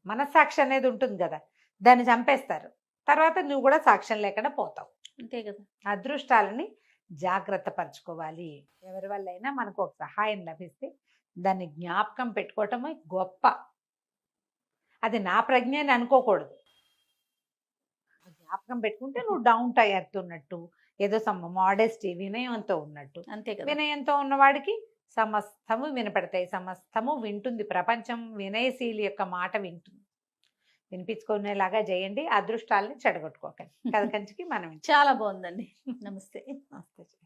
మనస్సాక్షి అనేది ఉంటుంది కదా, దాన్ని చంపేస్తారు. తర్వాత నువ్వు కూడా సాక్ష్యం లేకుండా పోతావు. అంతే కదా. అదృష్టాలని జాగ్రత్త పరచుకోవాలి. ఎవరి వల్ల అయినా మనకు ఒక సహాయం లభిస్తే దాన్ని జ్ఞాపకం పెట్టుకోవటమే గొప్ప. అది నా ప్రజ్ఞ అని అనుకోకూడదు. జ్ఞాపకం పెట్టుకుంటే నువ్వు డౌన్ అయ్యేస్తున్నట్టు, ఏదో మోడెస్టీ, వినయంతో ఉన్నట్టు. అంతే కదా. వినయంతో ఉన్నవాడికి సమస్తము వినపడతాయి, సమస్తము వింటుంది. ప్రపంచం వినయశీలి యొక్క మాట వింటుంది. వినిపించుకునేలాగా చేయండి, అదృష్టాలని చెడగొట్టుకోకండి. కథ కంచికి మనం. చాలా బాగుందండి. నమస్తే. నమస్తే.